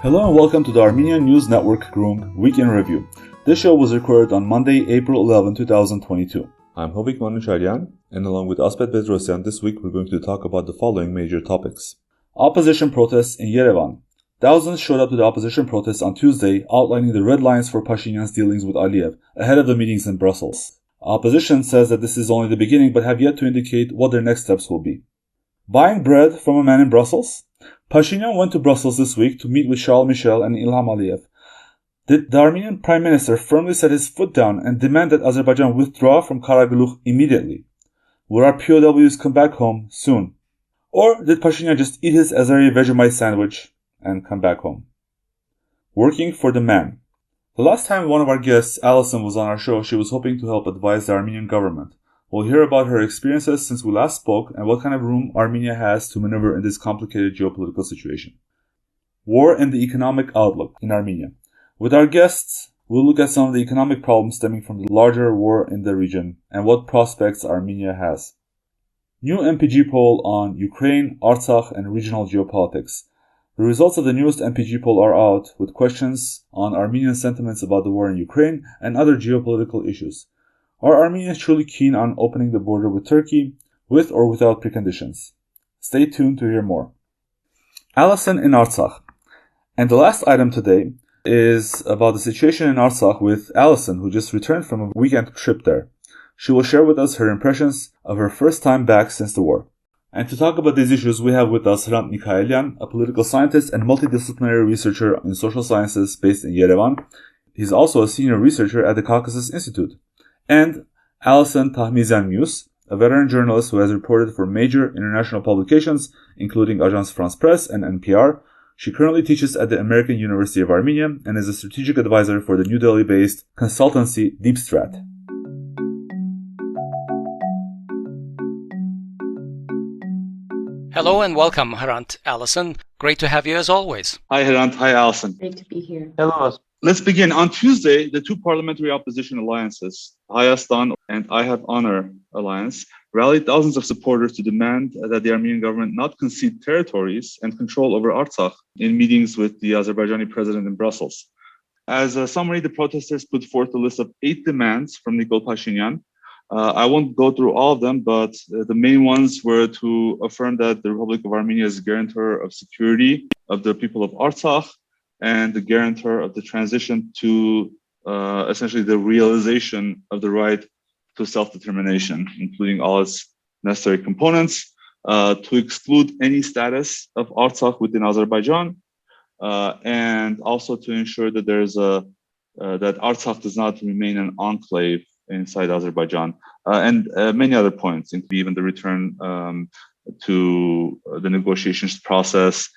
Hello and welcome to the Armenian News Network Groong Week in Review. This show was recorded on Monday, April 11, 2022. I'm Hovik Manucharyan, and along with Asbet Bedrosyan, this week we're going to talk about the following major topics. Opposition protests in Yerevan. Thousands showed up to the opposition protests on Tuesday, outlining the red lines for Pashinyan's dealings with Aliyev ahead of the meetings in Brussels. Opposition says that this is only the beginning but have yet to indicate what their next steps will be. Buying bread from a man in Brussels? Pashinyan went to Brussels this week to meet with Michel and Ilham Aliyev. The Armenian Prime Minister firmly set his foot down and demanded that Azerbaijan withdraw from Karaglukh immediately. Will our POWs come back home soon? Or did Pashinyan just eat his Azeri vegemite sandwich and come back home? Working for the man. The last time one of our guests, Alison, was on our show, she was hoping to help advise the Armenian government. We'll hear about her experiences since we last spoke and what kind of room Armenia has to maneuver in this complicated geopolitical situation. War and the Economic Outlook in Armenia. With our guests, we'll look at some of the economic problems stemming from the larger war in the region and what prospects Armenia has. New MPG poll on Ukraine, Artsakh, and regional geopolitics. The results of the newest MPG poll are out, with questions on Armenian sentiments about the war in Ukraine and other geopolitical issues. Are Armenians truly keen on opening the border with Turkey, with or without preconditions? Stay tuned to hear more. Alison in Artsakh. And the last item today is about the situation in Artsakh with Alison, who just returned from a weekend trip there. She will share with us her impressions of her first time back since the war. And to talk about these issues, we have with us Hrant, a political scientist and multidisciplinary researcher in social sciences based in Yerevan. He's also a senior researcher at the Caucasus Institute. And Alison Tahmizyan-Muse, a veteran journalist who has reported for major international publications, including Agence France-Presse and NPR. She currently teaches at the American University of Armenia and is a strategic advisor for the New Delhi-based consultancy Deep Strat. Hello and welcome, Hrant. Alison, great to have you as always. Hi, Hrant. Hi, Alison. Great to be here. Hello. Let's begin. On Tuesday, the two parliamentary opposition alliances, Hayastan and I Have Honor Alliance, rallied thousands of supporters to demand that the Armenian government not concede territories and control over Artsakh in meetings with the Azerbaijani president in Brussels. As a summary, the protesters put forth a list of 8 demands from Nikol Pashinyan. I won't go through all of them, but the main ones were to affirm that the Republic of Armenia is guarantor of security of the people of Artsakh, and the guarantor of the transition to essentially the realization of the right to self-determination, including all its necessary components, to exclude any status of Artsakh within Azerbaijan, and also to ensure that that Artsakh does not remain an enclave inside Azerbaijan, and many other points, including even the return to the negotiations process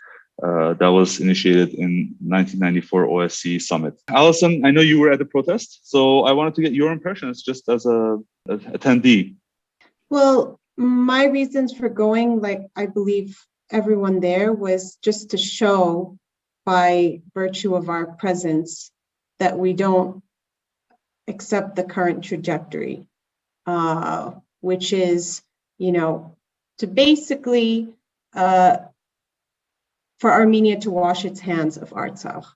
that was initiated in 1994 OSCE summit. Alison, I know you were at the protest, so I wanted to get your impressions just as an attendee. Well, my reasons for going, like I believe everyone there, was just to show by virtue of our presence that we don't accept the current trajectory, which is, to basically for Armenia to wash its hands of Artsakh.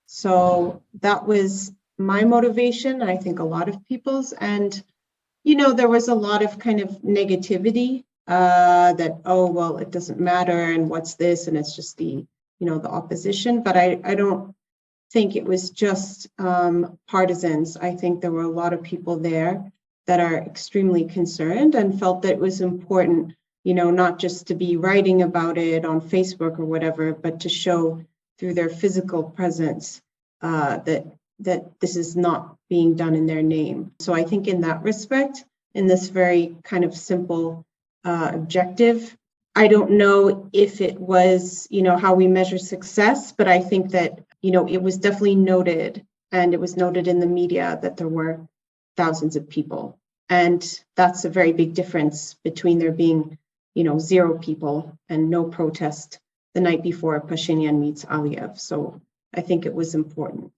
So that was my motivation, I think a lot of people's. And, there was a lot of kind of negativity that, oh, well, it doesn't matter and what's this? And it's just the opposition. But I don't think it was just partisans. I think there were a lot of people there that are extremely concerned and felt that it was important, not just to be writing about it on Facebook or whatever, but to show through their physical presence that this is not being done in their name. So I think in that respect, in this very kind of simple objective, I don't know if it was, how we measure success, but I think that, it was definitely noted, and it was noted in the media that there were thousands of people. And that's a very big difference between there being 0 people and no protest the night before Pashinyan meets Aliyev. So I think it was important.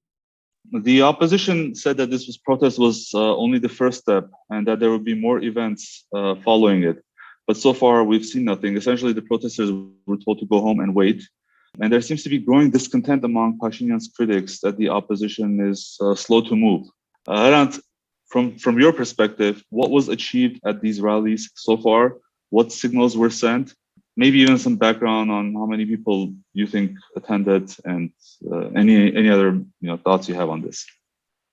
The opposition said that this protest was only the first step and that there would be more events following it. But so far, we've seen nothing. Essentially, the protesters were told to go home and wait. And there seems to be growing discontent among Pashinyan's critics that the opposition is slow to move. Hrant, from your perspective, what was achieved at these rallies so far? What signals were sent? Maybe even some background on how many people you think attended, and any other thoughts you have on this.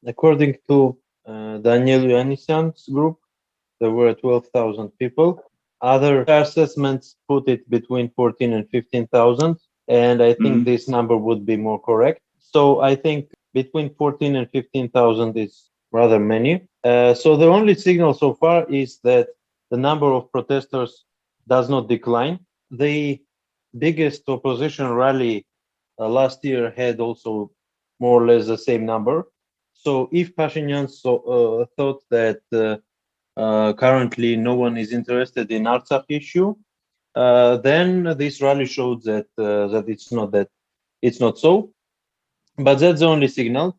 According to Daniel Ioannisyan's group, there were 12,000 people. Other assessments put it between 14 and 15,000, and I think this number would be more correct. So I think between 14 and 15,000 is rather many. So the only signal so far is that the number of protesters does not decline. The biggest opposition rally last year had also more or less the same number. So if Pashinyan thought that currently no one is interested in Artsakh issue, then this rally showed that it's not so. But that's the only signal.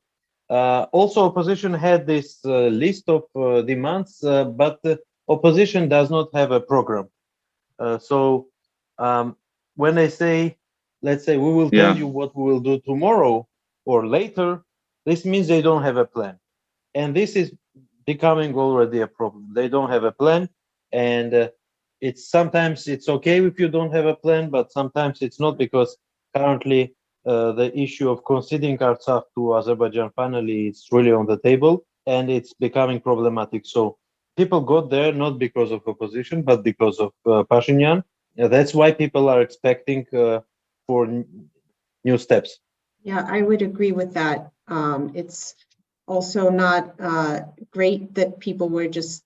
Also, opposition had this list of demands, but the opposition does not have a program. So when they say, let's say, we will tell you what we will do tomorrow or later, this means they don't have a plan. And this is becoming already a problem. They don't have a plan. And sometimes it's okay if you don't have a plan, but sometimes it's not, because currently the issue of conceding Artsakh to Azerbaijan finally is really on the table, and it's becoming problematic. So people got there not because of opposition, but because of Pashinyan. That's why people are expecting for new steps. Yeah, I would agree with that. It's also not great that people were just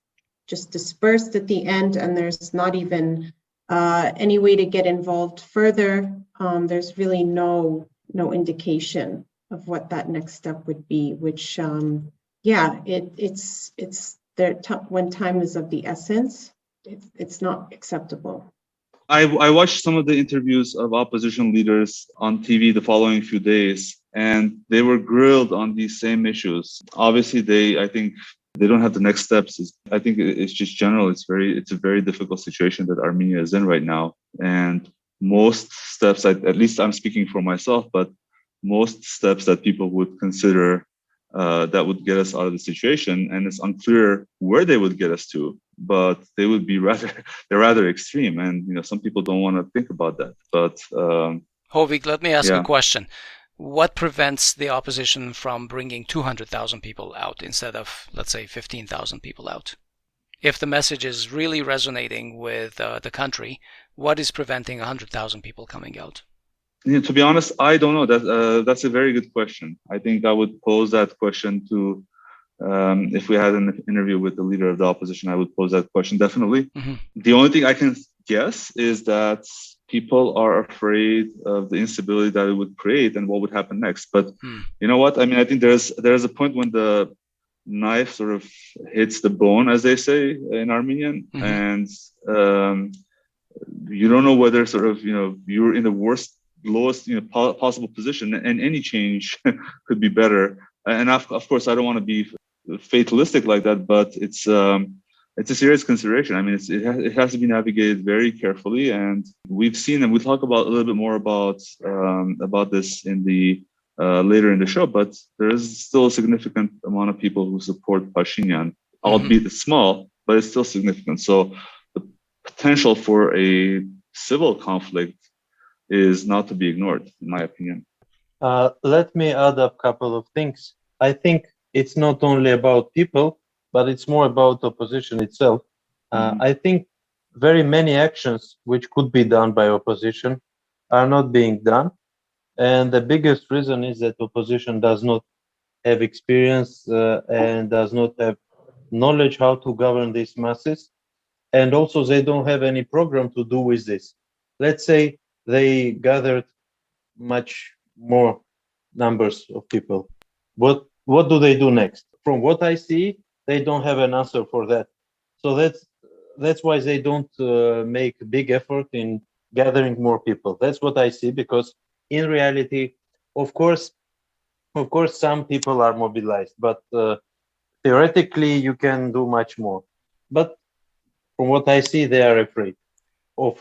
dispersed at the end, and there's not even any way to get involved further. There's really no indication of what that next step would be, which it's there when time is of the essence. It's not acceptable. I watched some of the interviews of opposition leaders on TV the following few days, and they were grilled on these same issues. Obviously, I think they don't have the next steps. I think it's just general. It's a very difficult situation that Armenia is in right now, and most steps, at least I'm speaking for myself, but most steps that people would consider that would get us out of the situation, and it's unclear where they would get us to, but they would be rather extreme, and some people don't want to think about that. But Hovik, let me ask a question. What prevents the opposition from bringing 200,000 people out instead of, let's say, 15,000 people out? If the message is really resonating with the country, what is preventing 100,000 people coming out? To be honest, I don't know. That's a very good question. I think I would pose that question to, if we had an interview with the leader of the opposition, I would pose that question definitely. Mm-hmm. The only thing I can guess is that people are afraid of the instability that it would create and what would happen next. But you know what? I mean, I think there's a point when the knife sort of hits the bone, as they say in Armenian, and you don't know whether sort of you're in the lowest possible position, and any change could be better. And of course, I don't want to be fatalistic like that, but it's a serious consideration. I mean, it has to be navigated very carefully, and we've seen, and we'll talk about a little bit more about this in the later in the show. But there is still a significant amount of people who support Pashinyan, albeit it's small, but it's still significant. So the potential for a civil conflict is not to be ignored, in my opinion. Let me add a couple of things. I think it's not only about people, but it's more about opposition itself. I think very many actions which could be done by opposition are not being done. And the biggest reason is that opposition does not have experience and does not have knowledge how to govern these masses. And also they don't have any program to do with this. Let's say they gathered much more numbers of people. What do they do next? From what I see, they don't have an answer for that. So that's why they don't make big effort in gathering more people. That's what I see, because in reality, of course, some people are mobilized, but theoretically you can do much more. But from what I see, they are afraid of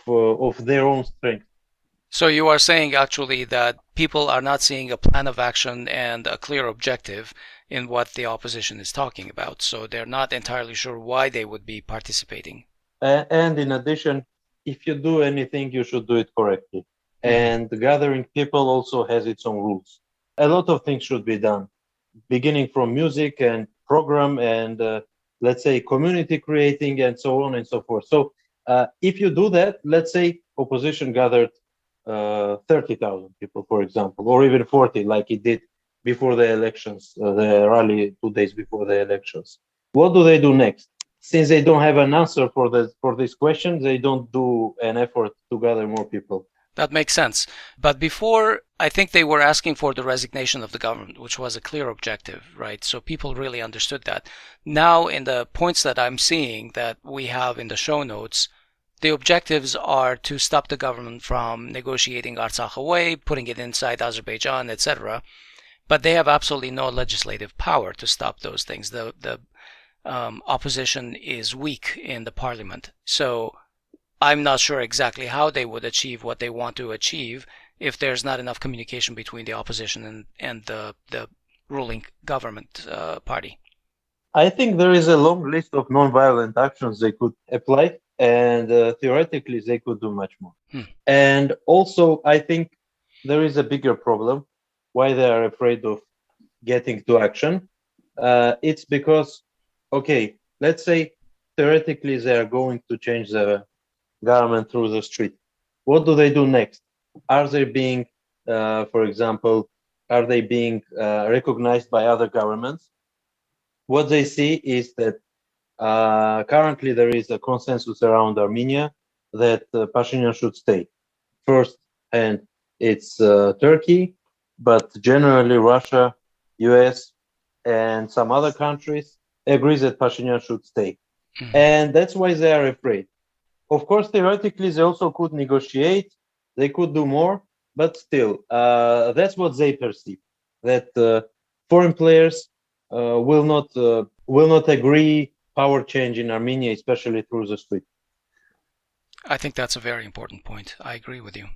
their own strength. So you are saying actually that people are not seeing a plan of action and a clear objective in what the opposition is talking about. So they're not entirely sure why they would be participating. And in addition, if you do anything, you should do it correctly. And gathering people also has its own rules. A lot of things should be done, beginning from music and program and let's say community creating and so on and so forth. So if you do that, let's say opposition gathered 30,000 people, for example, or even 40, like it did before the elections, the rally 2 days before the elections. What do they do next? Since they don't have an answer for this question, they don't do an effort to gather more people. That makes sense. But before, I think they were asking for the resignation of the government, which was a clear objective, right? So people really understood that. Now, in the points that I'm seeing that we have in the show notes, the objectives are to stop the government from negotiating Artsakh away, putting it inside Azerbaijan, etc. But they have absolutely no legislative power to stop those things. The opposition is weak in the parliament. So I'm not sure exactly how they would achieve what they want to achieve if there's not enough communication between the opposition and the ruling government party. I think there is a long list of non-violent actions they could apply, and theoretically they could do much more. And also, I think there is a bigger problem why they are afraid of getting to action. It's because, okay, let's say theoretically they are going to change the government through the street. What do they do next? Are they being, for example, are they being recognized by other governments? What they see is that currently there is a consensus around Armenia that Pashinyan should stay. First, and it's Turkey, but generally Russia, US, and some other countries agrees that Pashinyan should stay. And that's why they are afraid. Of course, theoretically, they also could negotiate, they could do more, but still, that's what they perceive, that foreign players will not agree power change in Armenia, especially through the street. I think that's a very important point. I agree with you.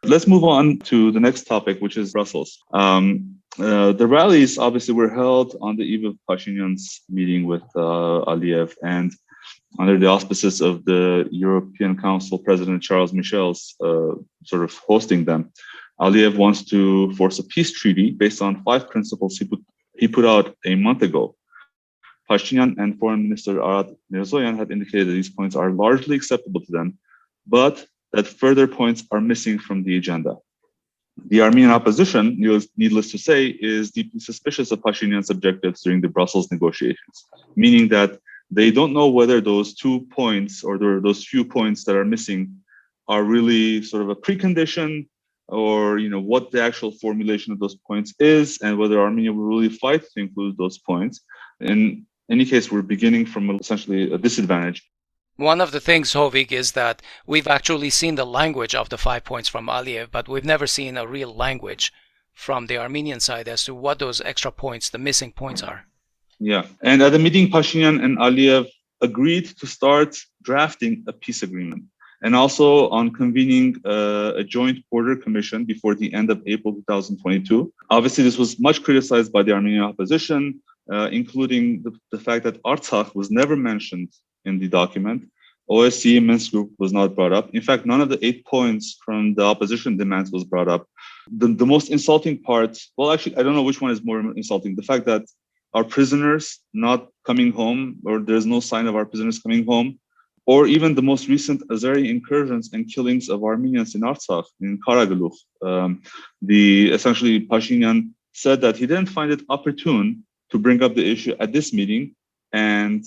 Let's move on to the next topic, which is Brussels. The rallies obviously were held on the eve of Pashinyan's meeting with Aliyev, and under the auspices of the European Council President Charles Michel's sort of hosting them. Aliyev wants to force a peace treaty based on 5 principles he put out a month ago. Pashinyan and Foreign Minister Arat Mirzoyan had indicated that these points are largely acceptable to them, but that further points are missing from the agenda. The Armenian opposition, needless to say, is deeply suspicious of Pashinyan's objectives during the Brussels negotiations, meaning that they don't know whether those 2 points or those few points that are missing are really sort of a precondition, or what the actual formulation of those points is, and whether Armenia will really fight to include those points. In any case, we're beginning from essentially a disadvantage. One of the things, Hovig, is that we've actually seen the language of the 5 points from Aliyev, but we've never seen a real language from the Armenian side as to what those extra points, the missing points, are. Yeah, and at the meeting, Pashinyan and Aliyev agreed to start drafting a peace agreement, and also on convening a joint border commission before the end of April 2022. Obviously, this was much criticized by the Armenian opposition, including the fact that Artsakh was never mentioned in the document. OSCE Minsk Group was not brought up. In fact, none of the 8 points from the opposition demands was brought up. The most insulting part, well, actually, I don't know which one is more insulting. The fact that our prisoners not coming home, or there's no sign of our prisoners coming home, or even the most recent Azeri incursions and killings of Armenians in Artsakh, in Karaglukh. Essentially, Pashinyan said that he didn't find it opportune to bring up the issue at this meeting, and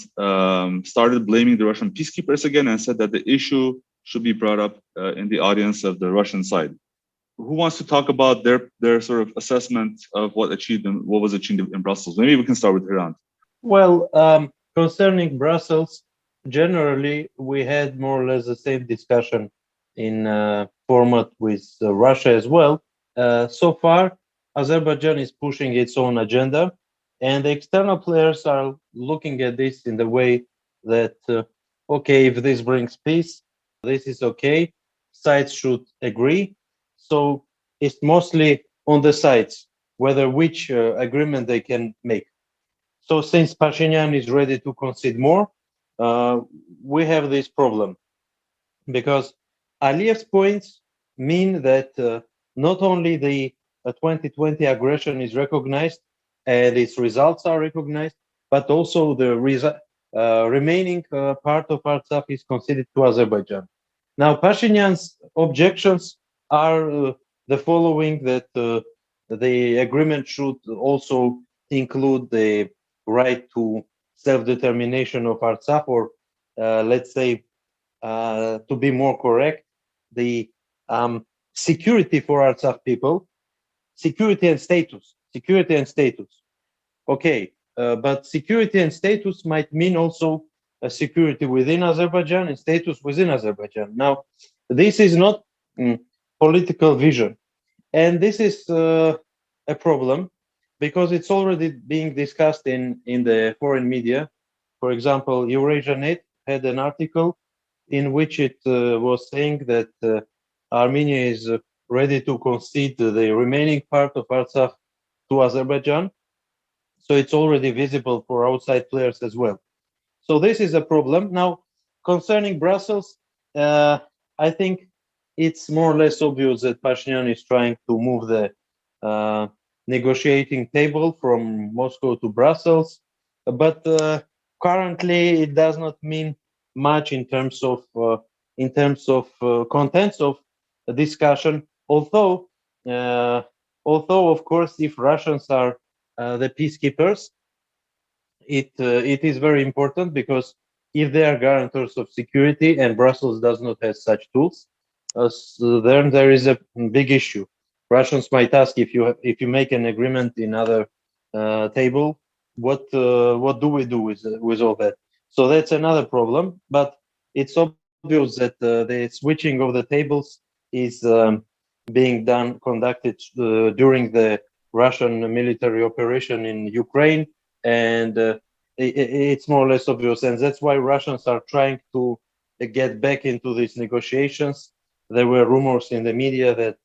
started blaming the Russian peacekeepers again, and said that the issue should be brought up in the audience of the Russian side. Who wants to talk about their sort of assessment of what was achieved in Brussels? Maybe we can start with Iran. Well, concerning Brussels, generally we had more or less the same discussion in format with Russia as well. So far, Azerbaijan is pushing its own agenda, and the external players are looking at this in the way that, okay, if this brings peace, this is okay. Sides should agree. So it's mostly on the sides whether which agreement they can make. So since Pashinyan is ready to concede more, we have this problem, because Aliyev's points mean that not only the 2020 aggression is recognized and its results are recognized, but also the remaining part of Artsakh is conceded to Azerbaijan. Now, Pashinyan's objections are the following: that the agreement should also include the right to self-determination of Artsakh, or let's say, to be more correct, the security for Artsakh people, security and status. Okay, but security and status might mean also a security within Azerbaijan and status within Azerbaijan. Now, this is not political vision, and this is a problem, because it's already being discussed in the foreign media. For example, EurasiaNet had an article in which it was saying that Armenia is ready to concede the remaining part of Artsakh to Azerbaijan. So it's already visible for outside players as well. So this is a problem. Now, concerning Brussels, I think it's more or less obvious that Pashinyan is trying to move the negotiating table from Moscow to Brussels, but currently it does not mean much in terms of contents of the discussion. Although of course, if Russians are the peacekeepers, it is very important, because if they are guarantors of security and Brussels does not have such tools, so then there is a big issue. Russians might ask, if you make an agreement in other table, what do we do with all that? So that's another problem. But it's obvious that the switching of the tables is being conducted during the Russian military operation in Ukraine, and it's more or less obvious, and that's why Russians are trying to get back into these negotiations. There were rumors in the media that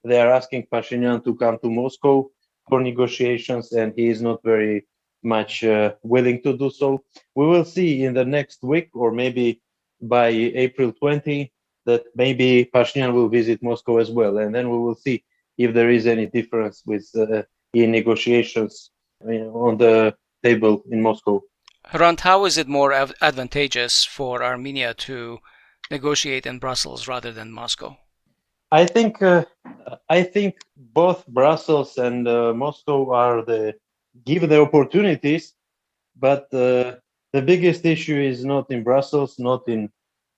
they are asking Pashinyan to come to Moscow for negotiations, and he is not very much willing to do so. We will see in the next week, or maybe by April 20, that maybe Pashinyan will visit Moscow as well, and then we will see if there is any difference with in negotiations on the table in Moscow. Hrant, how is it more advantageous for Armenia to negotiate in Brussels rather than Moscow? I think both Brussels and Moscow give the opportunities, but the biggest issue is not in Brussels, not in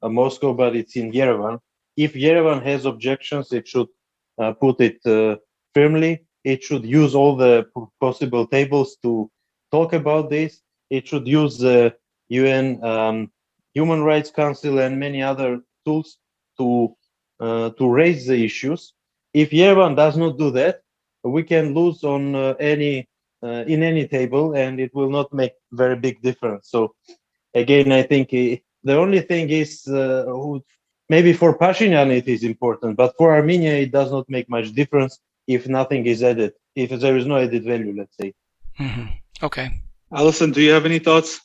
Moscow, but it's in Yerevan. If Yerevan has objections, it should put it firmly. It should use all the possible tables to talk about this. It should use the UN Human Rights Council and many other tools to raise the issues. If Yerevan does not do that, we can lose on in any table, and it will not make very big difference. So again, I think the only thing is maybe for Pashinyan it is important, but for Armenia it does not make much difference if nothing is added, if there is no added value, let's say. Mm-hmm. Okay. Alison, do you have any thoughts?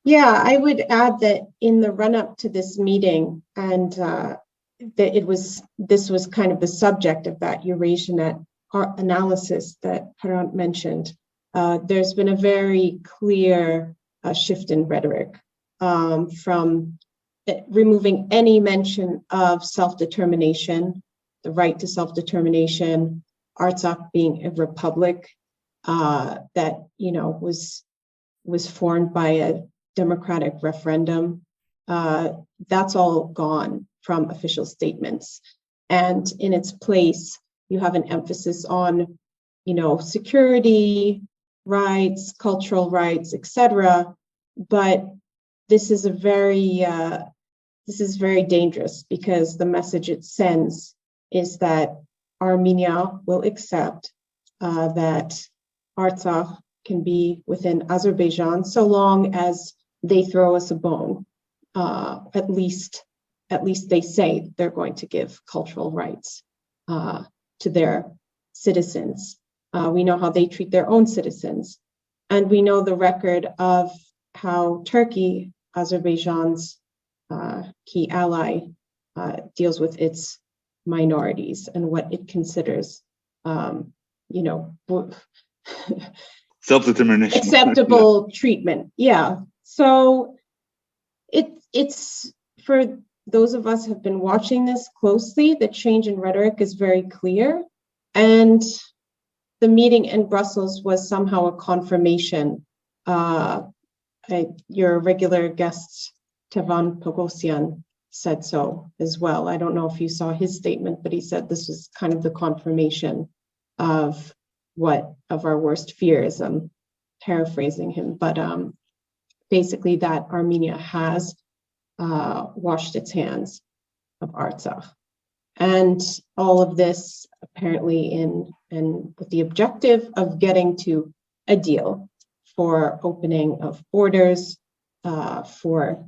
Yeah, I would add that in the run-up to this meeting, and that this was kind of the subject of that EurasiaNet analysis that Hrant mentioned. There's been a very clear shift in rhetoric from removing any mention of self-determination, the right to self-determination, Artsakh being a republic that was formed by a democratic referendum. That's all gone from official statements, and in its place, you have an emphasis on, security rights, cultural rights, etc. But this is very dangerous, because the message it sends is that Armenia will accept that Artsakh can be within Azerbaijan so long as they throw us a bone. At least they say they're going to give cultural rights. to their citizens. We know how they treat their own citizens. And we know the record of how Turkey, Azerbaijan's key ally, deals with its minorities and what it considers, self-determination, acceptable treatment. Yeah. So it's for those of us who have been watching this closely, the change in rhetoric is very clear. And the meeting in Brussels was somehow a confirmation. Your regular guest, Tevan Pogosyan, said so as well. I don't know if you saw his statement, but he said this was kind of the confirmation of our worst fears. I'm paraphrasing him, but basically that Armenia has washed its hands of Artsakh. And all of this apparently with the objective of getting to a deal for opening of borders, for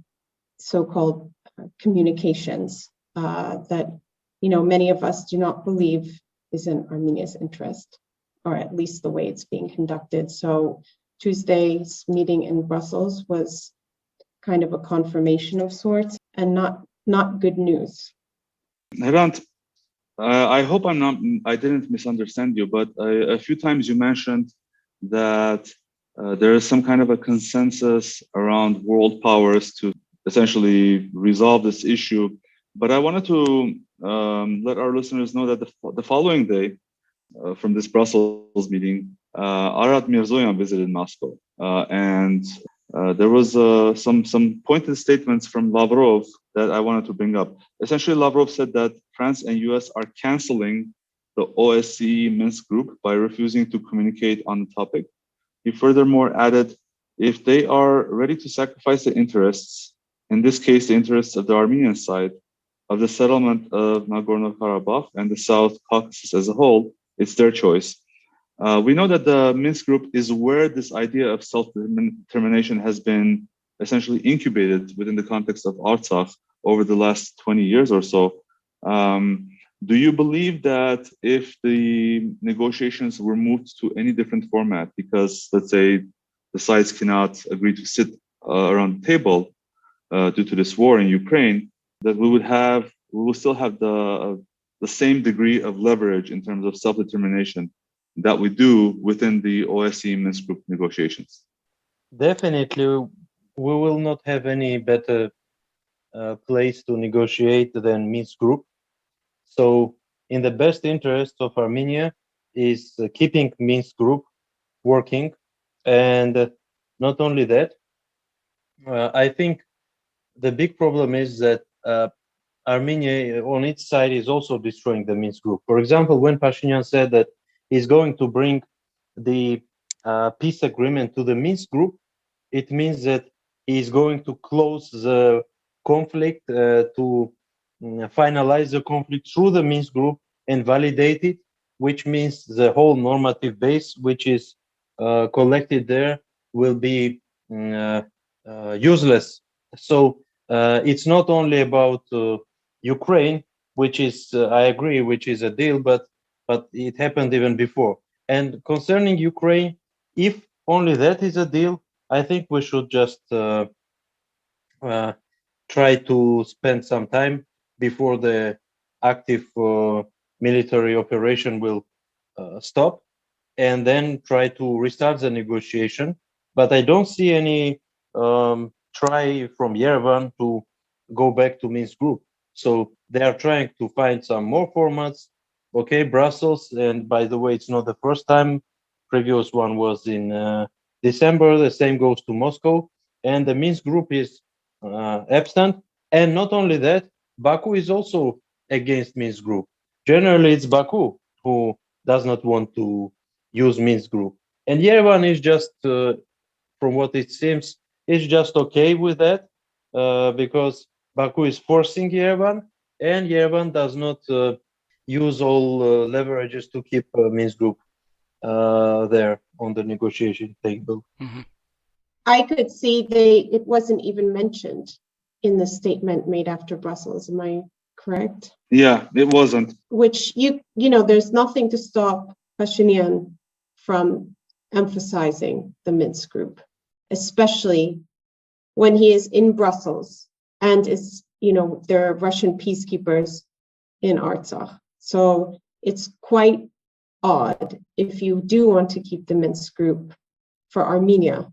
so-called communications that many of us do not believe is in Armenia's interest, or at least the way it's being conducted. So Tuesday's meeting in Brussels was kind of a confirmation of sorts, and not good news. Hrant, I hope I didn't misunderstand you, but a few times you mentioned that there is some kind of a consensus around world powers to essentially resolve this issue. But I wanted to let our listeners know that the following day from this Brussels meeting, Arat Mirzoyan visited Moscow, and there was some pointed statements from Lavrov that I wanted to bring up. Essentially, Lavrov said that France and US are canceling the OSCE Minsk group by refusing to communicate on the topic. He furthermore added, if they are ready to sacrifice the interests, in this case, the interests of the Armenian side, of the settlement of Nagorno-Karabakh and the South Caucasus as a whole, it's their choice. We know that the Minsk group is where this idea of self-determination has been essentially incubated within the context of Artsakh over the last 20 years or so. Do you believe that if the negotiations were moved to any different format, because let's say the sides cannot agree to sit around the table due to this war in Ukraine, that we will still have the same degree of leverage in terms of self-determination that we do within the OSCE Minsk group negotiations? Definitely, we will not have any better place to negotiate than Minsk group. So in the best interest of Armenia is keeping Minsk group working. And not only that, I think the big problem is that Armenia on its side is also destroying the Minsk group. For example, when Pashinyan said that he's going to bring the peace agreement to the Minsk group, it means that he's going to close the conflict, to finalize the conflict through the Minsk group and validate it, which means the whole normative base which is collected there will be useless. So it's not only about Ukraine, which is, I agree, which is a deal, but it happened even before. And concerning Ukraine, if only that is a deal, I think we should just try to spend some time before the active military operation will stop, and then try to restart the negotiation. But I don't see any try from Yerevan to go back to Minsk group. So they are trying to find some more formats. Okay, Brussels, and by the way, it's not the first time. Previous one was in December. The same goes to Moscow, and the Minsk group is absent. And not only that, Baku is also against Minsk group. Generally, it's Baku who does not want to use Minsk group, and Yerevan is just, from what it seems, is just okay with that, because Baku is forcing Yerevan, and Yerevan does not use all leverages to keep Minsk group there on the negotiation table. Mm-hmm. I could see it wasn't even mentioned in the statement made after Brussels. Am I correct? Yeah, it wasn't. Which there's nothing to stop Pashinyan from emphasizing the Minsk group, especially when he is in Brussels and there are Russian peacekeepers in Artsakh. So it's quite odd if you do want to keep the Minsk group for Armenia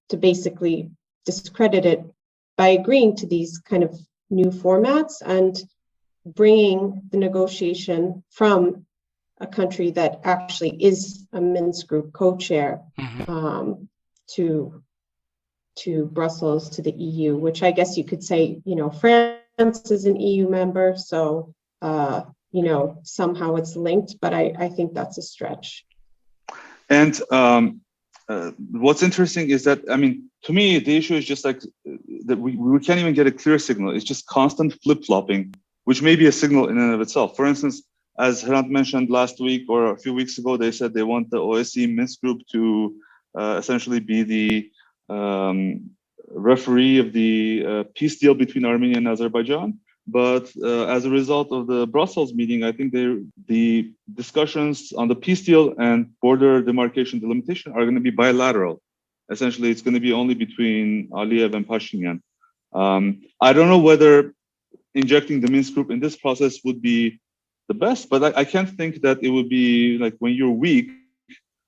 to basically discredit it by agreeing to these kind of new formats and bringing the negotiation from a country that actually is a Minsk group co-chair to Brussels, to the EU, which I guess you could say, France is an EU member, so somehow it's linked, but I think that's a stretch. And what's interesting is that, to me, the issue is just like that we can't even get a clear signal. It's just constant flip-flopping, which may be a signal in and of itself. For instance, as Hrant mentioned last week or a few weeks ago, they said they want the OSCE Minsk group to essentially be the referee of the peace deal between Armenia and Azerbaijan. But as a result of the Brussels meeting, I think the discussions on the peace deal and border demarcation delimitation are going to be bilateral. Essentially, it's going to be only between Aliyev and Pashinyan. I don't know whether injecting the Minsk group in this process would be the best, but I can't think that it would be like when you're weak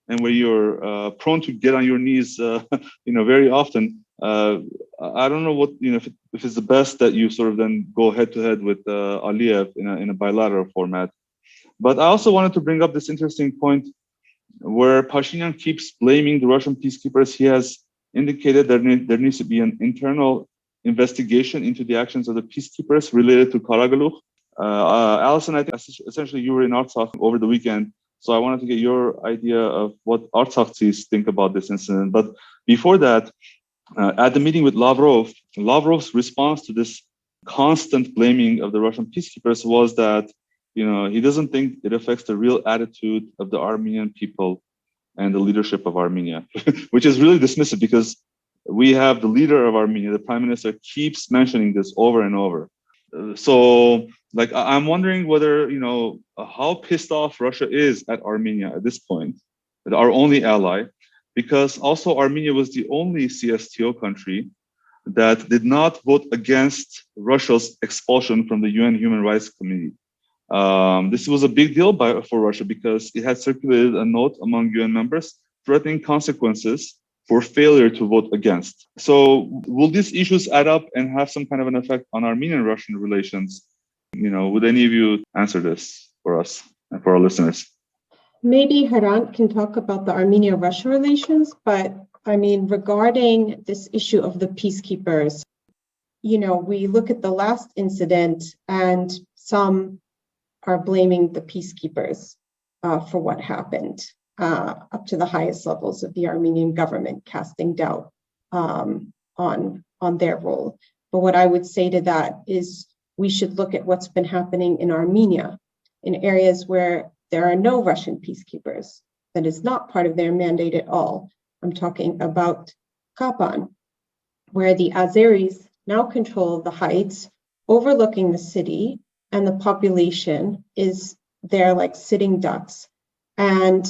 and when you're prone to get on your knees, very often. I don't know what, if it's the best that you sort of then go head to head with Aliyev in a bilateral format. But I also wanted to bring up this interesting point where Pashinyan keeps blaming the Russian peacekeepers. He has indicated that there needs to be an internal investigation into the actions of the peacekeepers related to Karaglukh. Alison, I think essentially you were in Artsakh over the weekend, so I wanted to get your idea of what Artsakhis think about this incident. But before that, at the meeting with Lavrov's response to this constant blaming of the Russian peacekeepers was that, he doesn't think it affects the real attitude of the Armenian people and the leadership of Armenia, which is really dismissive because we have the leader of Armenia, the prime minister, keeps mentioning this over and over. So, I'm wondering whether, how pissed off Russia is at Armenia at this point, our only ally, because also Armenia was the only CSTO country that did not vote against Russia's expulsion from the UN Human Rights Committee. This was a big deal for Russia because it had circulated a note among UN members threatening consequences for failure to vote against. So will these issues add up and have some kind of an effect on Armenian-Russian relations? Would any of you answer this for us and for our listeners? Maybe Hrant can talk about the Armenia-Russia relations, but regarding this issue of the peacekeepers, we look at the last incident and some are blaming the peacekeepers for what happened, up to the highest levels of the Armenian government, casting doubt on their role. But what I would say to that is we should look at what's been happening in Armenia, in areas where there are no Russian peacekeepers. That is not part of their mandate at all. I'm talking about Kapan, where the Azeris now control the heights overlooking the city, and the population is there like sitting ducks. And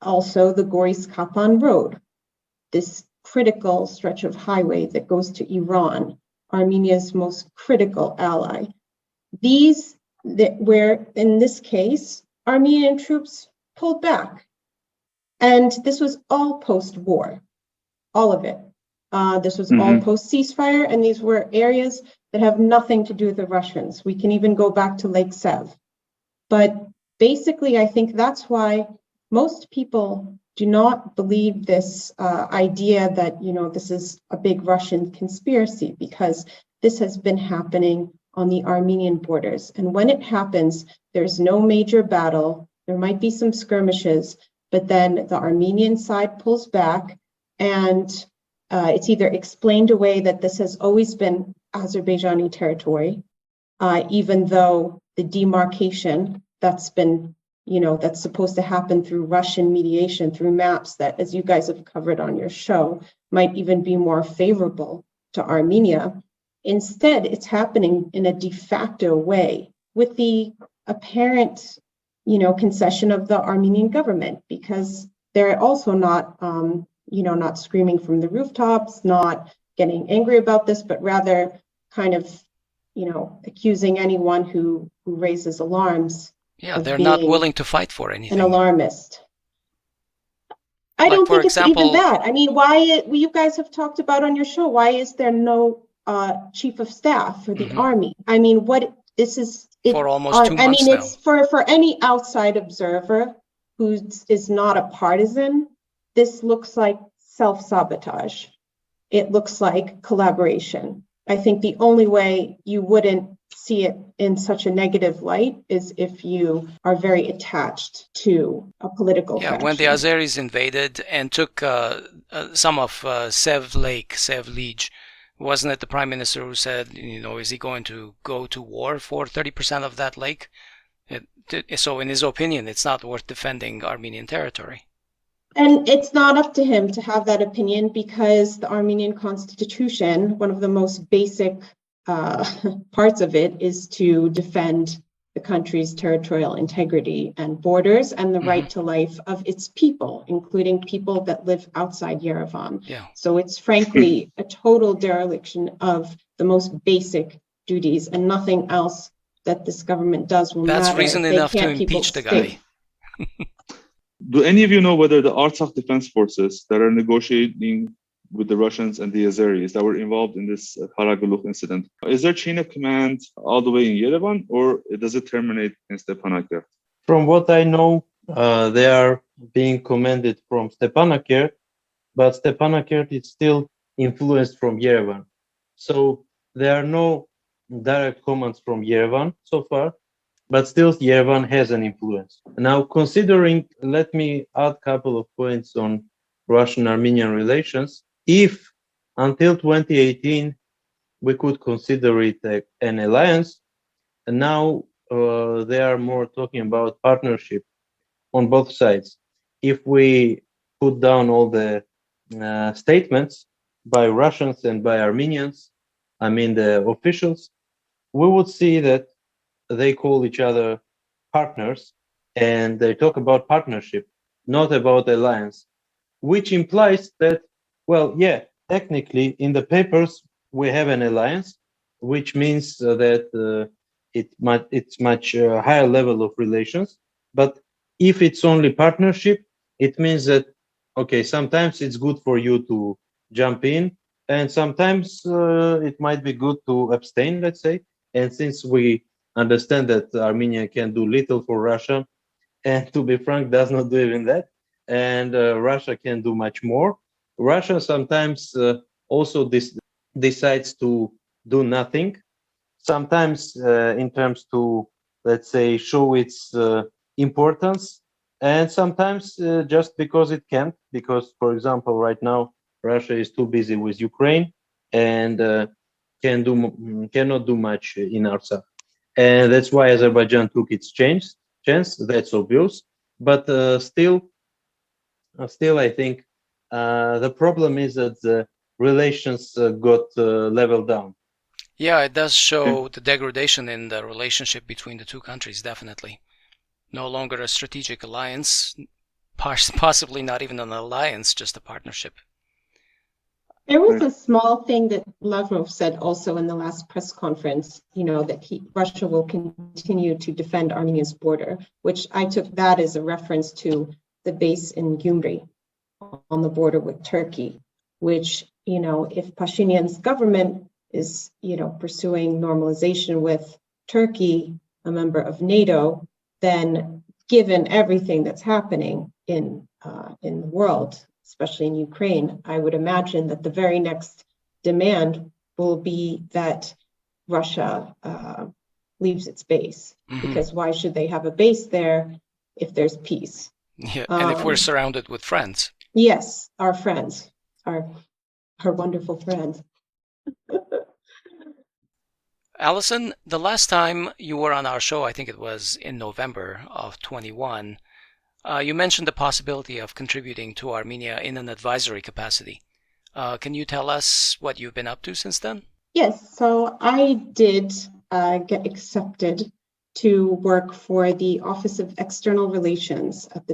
also the Goris-Kapan Road, this critical stretch of highway that goes to Iran, Armenia's most critical ally. Where in this case, Armenian troops pulled back. And this was all post-war, all of it. This was all post-ceasefire, and these were areas that have nothing to do with the Russians. We can even go back to Lake Sev. But basically, I think that's why most people do not believe this idea that, this is a big Russian conspiracy, because this has been happening on the Armenian borders. And when it happens, there's no major battle. There might be some skirmishes, but then the Armenian side pulls back, and it's either explained away that this has always been Azerbaijani territory, even though the demarcation that's been, that's supposed to happen through Russian mediation, through maps that, as you guys have covered on your show, might even be more favorable to Armenia. Instead, it's happening in a de facto way with the apparent, concession of the Armenian government, because they're also not, not screaming from the rooftops, not getting angry about this, but rather kind of, accusing anyone who raises alarms. Yeah, they're not willing to fight for anything. An alarmist. I don't think it's even that. I mean, you guys have talked about on your show, why is there no chief of staff for the army? I mean, for almost 2 months now. It's for any outside observer who is not a partisan, this looks like self-sabotage. It looks like collaboration. I think the only way you wouldn't see it in such a negative light is if you are very attached to a political faction. When the Azeris invaded and took some of Sev Lij, wasn't it the prime minister who said, is he going to go to war for 30% of that lake? So in his opinion, it's not worth defending Armenian territory. And it's not up to him to have that opinion, because the Armenian constitution, one of the most basic parts of it, is to defend the country's territorial integrity and borders and the right to life of its people, including people that live outside Yerevan. Yeah. So it's frankly a total dereliction of the most basic duties, and nothing else that this government does will matter. That's reason enough to impeach the guy. Do any of you know whether the Artsakh defense forces that are negotiating with the Russians and the Azeris that were involved in this Karaglukh incident, is there chain of command all the way in Yerevan, or does it terminate in Stepanakert? From what I know, they are being commanded from Stepanakert, but Stepanakert is still influenced from Yerevan. So there are no direct commands from Yerevan so far, but still Yerevan has an influence. Now, let me add a couple of points on Russian-Armenian relations. If until 2018 we could consider it an alliance, and now they are more talking about partnership on both sides. If we put down all the statements by Russians and by Armenians, I mean the officials, we would see that they call each other partners, and they talk about partnership, not about alliance, which implies that, technically in the papers we have an alliance, which means that it's much higher level of relations. But if it's only partnership, it means that, sometimes it's good for you to jump in, and sometimes it might be good to abstain, let's say. And since we understand that Armenia can do little for Russia, and to be frank, does not do even that, and Russia can do much more. Russia sometimes also decides to do nothing, sometimes in terms to, let's say, show its importance, and sometimes just because it can't, because, for example, right now, Russia is too busy with Ukraine and cannot do much in Artsakh. And that's why Azerbaijan took its chance. That's obvious. But still, I think the problem is that the relations got leveled down. Yeah, it does show the degradation in the relationship between the two countries, definitely. No longer a strategic alliance, possibly not even an alliance, just a partnership. There was a small thing that Lavrov said also in the last press conference, that Russia will continue to defend Armenia's border, which I took that as a reference to the base in Gyumri on the border with Turkey, which, if Pashinyan's government is, pursuing normalization with Turkey, a member of NATO, then given everything that's happening in the world, especially in Ukraine, I would imagine that the very next demand will be that Russia leaves its base, because why should they have a base there if there's peace? Yeah, and if we're surrounded with friends. Yes, our friends, our wonderful friends. Alison, the last time you were on our show, I think it was in November of 21, you mentioned the possibility of contributing to Armenia in an advisory capacity. Can you tell us what you've been up to since then? Yes, so I did get accepted to work for the Office of External Relations at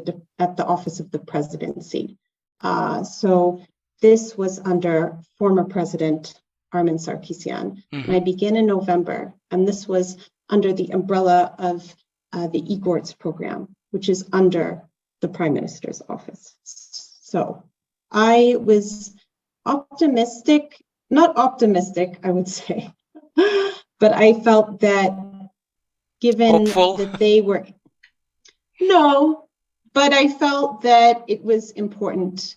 the Office of the Presidency. So this was under former President Armen Sarkisian. And I began in November, and this was under the umbrella of the eGorts program, which is under the Prime Minister's office. So I was optimistic, not optimistic, I would say, but I felt that given Hopeful. that they were, no, but I felt that it was important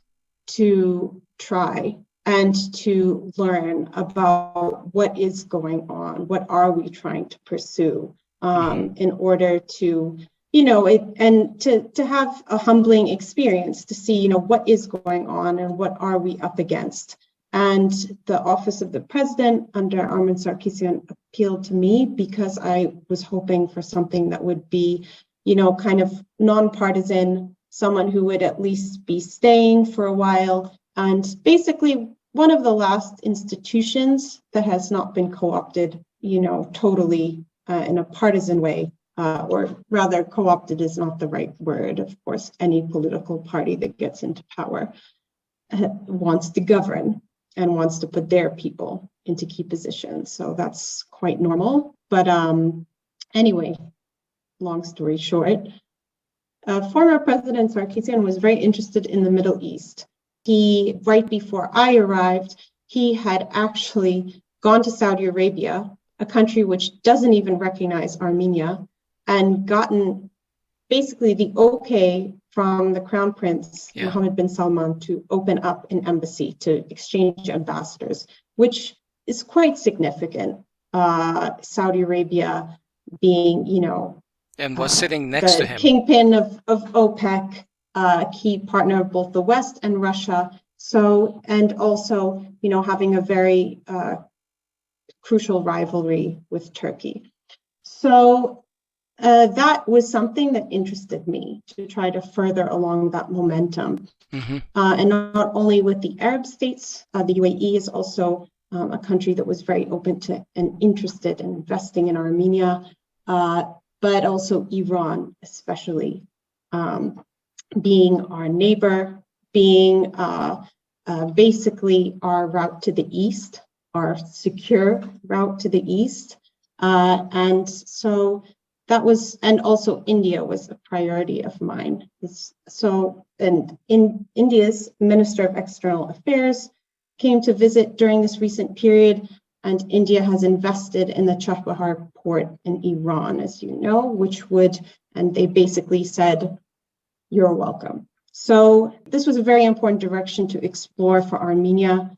to try and to learn about what is going on, what are we trying to pursue in order to, and to have a humbling experience to see, what is going on and what are we up against. And the Office of the President under Armen Sarkisian appealed to me because I was hoping for something that would be, kind of nonpartisan, someone who would at least be staying for a while, and basically one of the last institutions that has not been co-opted, totally in a partisan way, or rather co-opted is not the right word. Of course, any political party that gets into power wants to govern and wants to put their people into key positions. So that's quite normal. But anyway, long story short, former President Sarkisian was very interested in the Middle East. He, right before I arrived, he had actually gone to Saudi Arabia, a country which doesn't even recognize Armenia, and gotten basically the okay from the Crown Prince, Mohammed bin Salman, to open up an embassy, to exchange ambassadors, which is quite significant. Saudi Arabia being, and was sitting next to him, kingpin of OPEC, key partner of both the West and Russia. So, and also, having a very crucial rivalry with Turkey. So that was something that interested me to try to further along that momentum. And not only with the Arab states, the UAE is also a country that was very open to and interested in investing in Armenia, but also Iran, especially being our neighbor, being basically our route to the east, our secure route to the east. And so that was, and also India was a priority of mine. So, and in India's Minister of External Affairs came to visit during this recent period, and India has invested in the Chabahar port in Iran, as you know, which would, and they basically said, you're welcome. So this was a very important direction to explore for Armenia,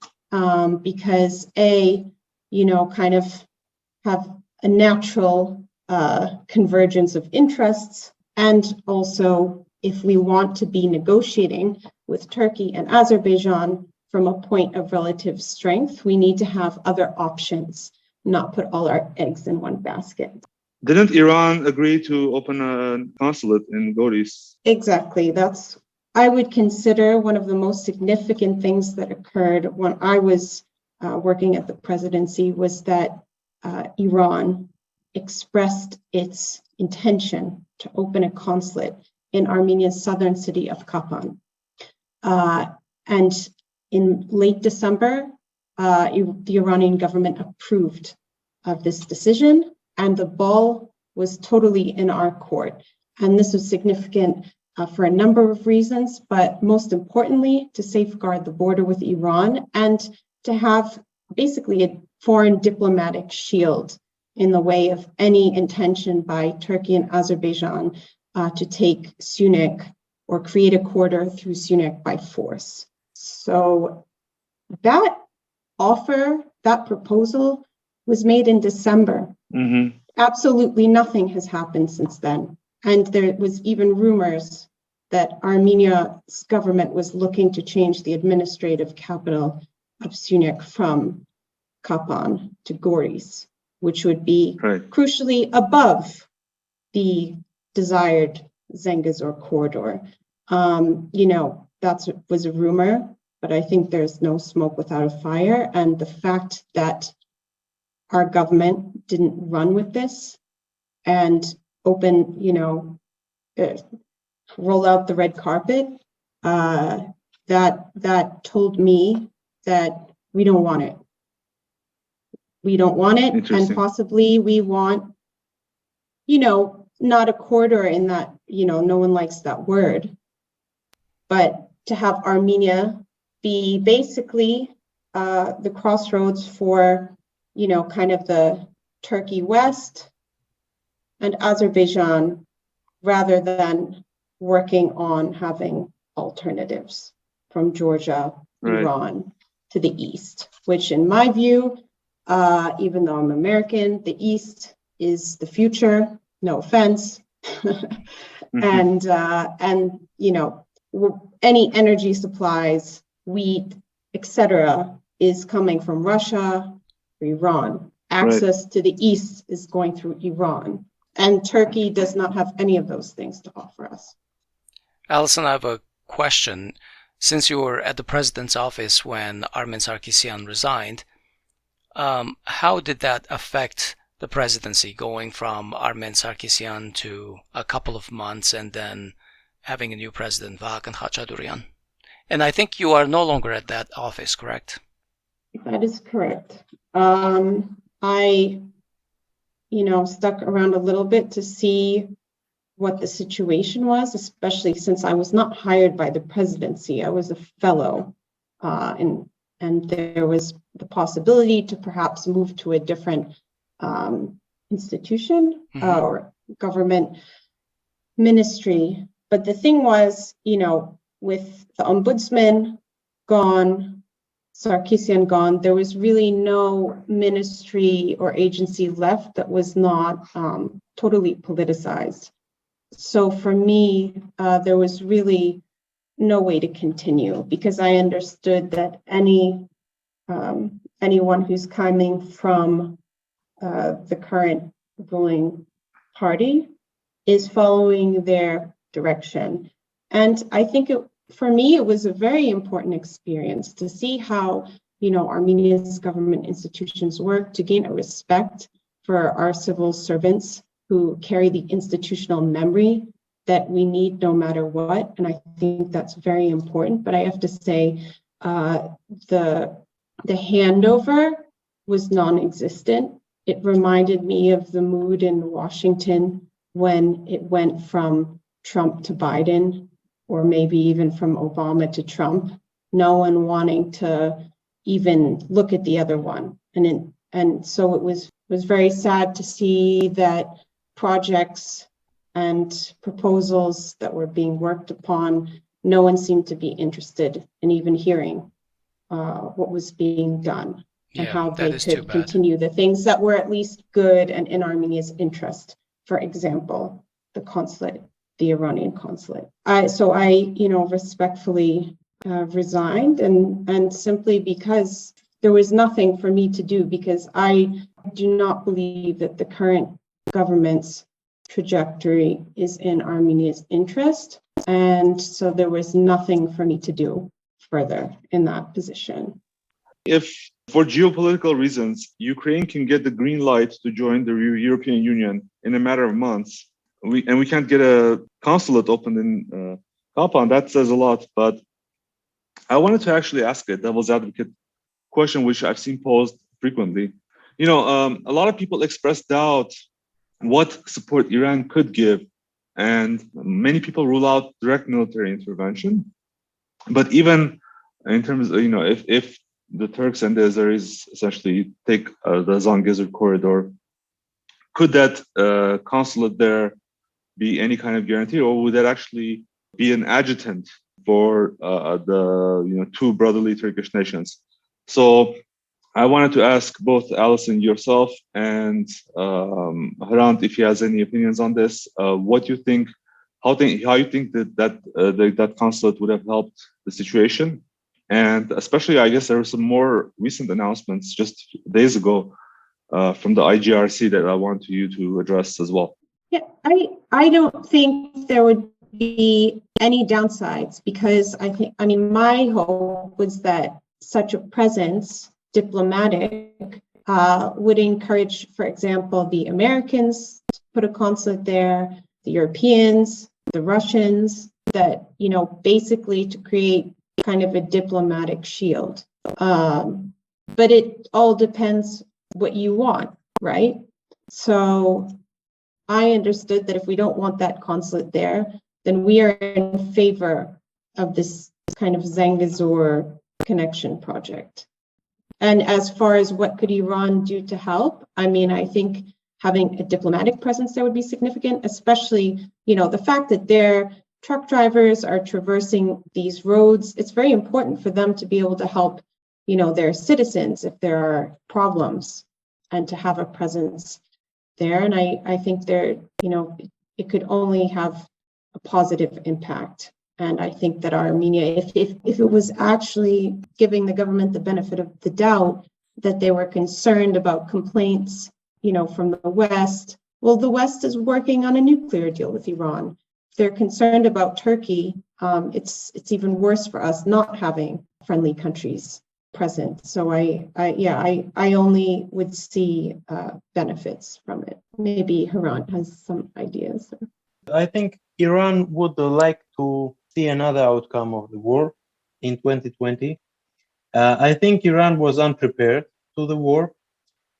because kind of have a natural convergence of interests, and also if we want to be negotiating with Turkey and Azerbaijan from a point of relative strength, we need to have other options, not put all our eggs in one basket. Didn't Iran agree to open a consulate in Goris? Exactly. That's, I would consider, one of the most significant things that occurred when I was working at the presidency was that Iran expressed its intention to open a consulate in Armenia's southern city of Kapan. And in late December, the Iranian government approved of this decision, and the ball was totally in our court. And this was significant for a number of reasons, but most importantly, to safeguard the border with Iran and to have basically a foreign diplomatic shield in the way of any intention by Turkey and Azerbaijan to take Sunak or create a corridor through Sunak by force. So that offer, that proposal was made in December. Absolutely nothing has happened since then. And there was even rumors that Armenia's government was looking to change the administrative capital of Sunak from Kapan to Goris, which would be crucially above the desired Zengezur corridor. That was a rumor, but I think there's no smoke without a fire. And the fact that our government didn't run with this and open, roll out the red carpet, that told me that we don't want it. We don't want it, and possibly we want, not a quarter in that, no one likes that word, but to have Armenia be basically the crossroads for, kind of the Turkey West and Azerbaijan, rather than working on having alternatives from Georgia, Iran to the East, which in my view, even though I'm American, the East is the future, no offense. And any energy supplies, wheat, etc., is coming from Russia, Iran. Access to the East is going through Iran. And Turkey does not have any of those things to offer us. Alison, I have a question. Since you were at the president's office when Armen Sarkisyan resigned, how did that affect the presidency, going from Armen Sarkisyan to a couple of months and then having a new president, Vakhtang Khachaturian? And I think you are no longer at that office, correct? That is correct. I, stuck around a little bit to see what the situation was, especially since I was not hired by the presidency. I was a fellow, and there was the possibility to perhaps move to a different institution or government ministry. But the thing was, with the ombudsman gone, Sarkisyan gone, there was really no ministry or agency left that was not totally politicized. So for me, there was really no way to continue, because I understood that anyone who's coming from the current ruling party is following their direction. And I think for me, it was a very important experience to see how, Armenia's government institutions work, to gain a respect for our civil servants who carry the institutional memory that we need no matter what. And I think that's very important. But I have to say, the handover was non-existent. It reminded me of the mood in Washington when it went from Trump to Biden, or maybe even from Obama to Trump, no one wanting to even look at the other one. And so it was very sad to see that projects and proposals that were being worked upon, no one seemed to be interested in even hearing what was being done and how they could continue the things that were at least good and in Armenia's interest. For example, the consulate, the Iranian consulate. So I respectfully resigned, and simply because there was nothing for me to do, because I do not believe that the current government's trajectory is in Armenia's interest. And so there was nothing for me to do further in that position. If for geopolitical reasons, Ukraine can get the green light to join the European Union in a matter of months, we can't get a consulate opened in Kalpan, that says a lot. But I wanted to actually ask a devil's advocate question, which I've seen posed frequently. A lot of people express doubt what support Iran could give, and many people rule out direct military intervention. But even in terms of, if the Turks and the Azeris essentially take the Zangezur corridor, could that consulate there be any kind of guarantee, or would that actually be an adjutant for the two brotherly Turkish nations? So I wanted to ask both Alison, yourself, and Hrant, if he has any opinions on this. What you think? How you think that consulate would have helped the situation? And especially, I guess there were some more recent announcements just days ago from the IGRC that I want you to address as well. Yeah, I don't think there would be any downsides, because my hope was that such a presence, diplomatic, would encourage, for example, the Americans to put a consulate there, the Europeans, the Russians, that, you know, basically to create kind of a diplomatic shield. But it all depends what you want, right? So I understood that if we don't want that consulate there, then we are in favor of this kind of Zangezur connection project. And as far as what could Iran do to help, I mean, I think having a diplomatic presence there would be significant, especially, you know, the fact that their truck drivers are traversing these roads. It's very important for them to be able to help, you know, their citizens if there are problems, and to have a presence there. And I think there, you know, it could only have a positive impact. And I think that Armenia, if it was actually giving the government the benefit of the doubt that they were concerned about complaints, you know, from the West, well, the West is working on a nuclear deal with Iran. If they're concerned about Turkey, it's even worse for us not having friendly countries present. So I only would see benefits from it. Maybe Haran has some ideas. I think Iran would like to see another outcome of the war in 2020. I think Iran was unprepared to the war,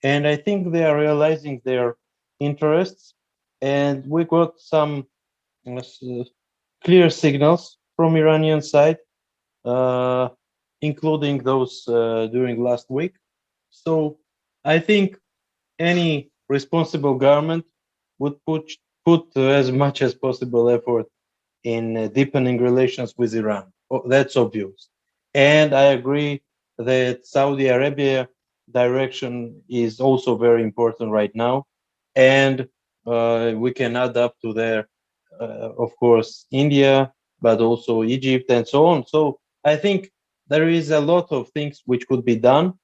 and I think they are realizing their interests. And we got some clear signals from Iranian side, including those during last week. So I think any responsible government would put as much as possible effort in deepening relations with Iran. That's obvious. And I agree that Saudi Arabia direction is also very important right now. And we can add up to there, of course, India, but also Egypt and so on. So I think there is a lot of things which could be done.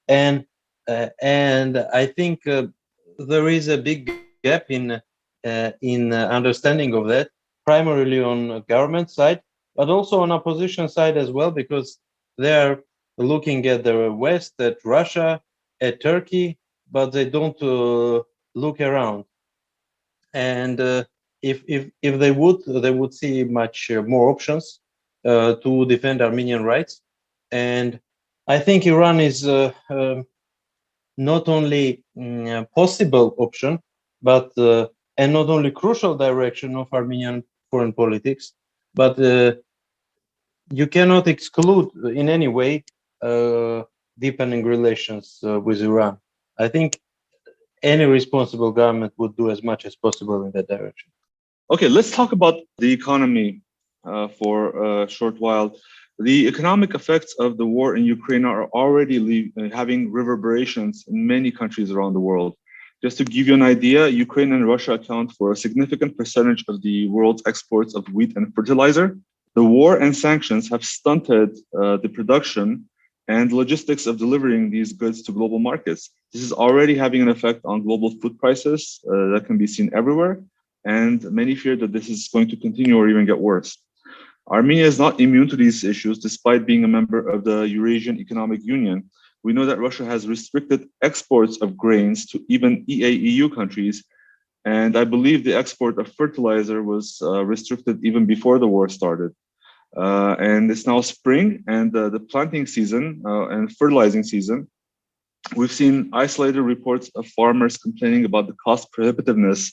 And I think there is a big gap in understanding of that, primarily on government side, but also on opposition side as well, because they're looking at the West, at Russia, at Turkey, but they don't look around. And if they would see much more options to defend Armenian rights. And I think Iran is not only a possible option, but and not only crucial direction of Armenian foreign politics, but you cannot exclude in any way deepening relations with Iran. I think any responsible government would do as much as possible in that direction. Okay, let's talk about the economy for a short while. The economic effects of the war in Ukraine are already having reverberations in many countries around the world. Just to give you an idea, Ukraine and Russia account for a significant percentage of the world's exports of wheat and fertilizer. The war and sanctions have stunted the production and logistics of delivering these goods to global markets. This is already having an effect on global food prices that can be seen everywhere, and many fear that this is going to continue or even get worse. Armenia is not immune to these issues, despite being a member of the Eurasian Economic Union. We know that Russia has restricted exports of grains to even EAEU countries, and I believe the export of fertilizer was restricted even before the war started. And it's now spring, and the planting season and fertilizing season. We've seen isolated reports of farmers complaining about the cost prohibitiveness